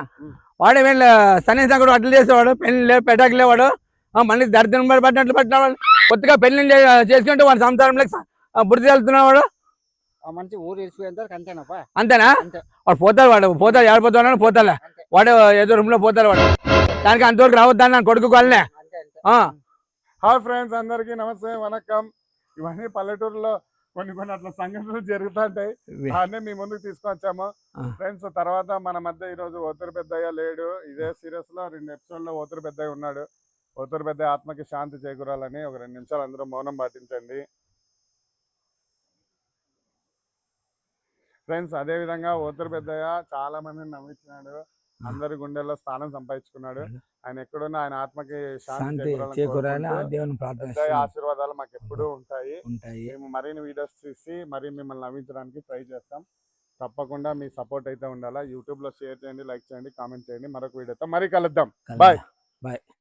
వాడే వీళ్ళు సన్నిహితం కూడా అట్లా చేసేవాడు. పెళ్లి పెట్టాక లేవాడు. మళ్ళీ దరిద్రం పట్టినట్లు పట్టినవాడు. కొత్తగా పెళ్లి చేసుకుంటే వాడి సంసారంలోకి బుద్ధి వెళ్తున్నావాడు. మంచి ఊరు వెళ్ళిపోయేంత అంతేనప్పా. అంతేనా? వాడు పోతాడు ఏడిపోతాడు పోతాలే. వాడు ఏదో రూమ్ లో పోతాడు. వాడు దానికి అంతవరకు రావద్దని నా కొడుకు వాళ్ళనే. హాయ్ ఫ్రెండ్స్, అందరికీ నమస్తే, వనక్కం. ఇవన్నీ పల్లెటూరులో కొన్ని అట్లా సంఘటనలు జరుగుతుంటాయి. దాన్నే మీ ముందుకు తీసుకొచ్చాము ఫ్రెండ్స్. తర్వాత మన మధ్య ఈ రోజు ఓతూరు పెద్దయ్య లేడు. ఇదే సీరియస్ లో 2 ఎపిసోడ్ లో ఓతూరు పెద్దయ్య ఉన్నాడు. ఓతూరు పెద్దయ్య ఆత్మకి శాంతి చేకూరాలని ఒక 2 నిమిషాలు అందరూ మౌనం పాటించండి ఫ్రెండ్స్. అదే విధంగా ఓతూరు పెద్దయ్య చాలా మందిని నమ్మించినాడు. అందరి గుండెల్లో స్థానం సంపాదించుకున్నాడు. ఆయన ఎక్కడున్నా ఆయన ఆత్మకి శాంతి చేకూరాలని ఆశీర్వాదాలు మాకు ఎప్పుడూ ఉంటాయి. మేము మరిన్ని వీడియోస్ చూసి మరి మిమ్మల్ని నవ్వించడానికి ట్రై చేస్తాం. తప్పకుండా మీ సపోర్ట్ అయితే ఉండాలా. యూట్యూబ్ లో షేర్ చేయండి, లైక్ చేయండి, కామెంట్ చేయండి. మరొక వీడియోతో మరి కలుద్దాం. బాయ్.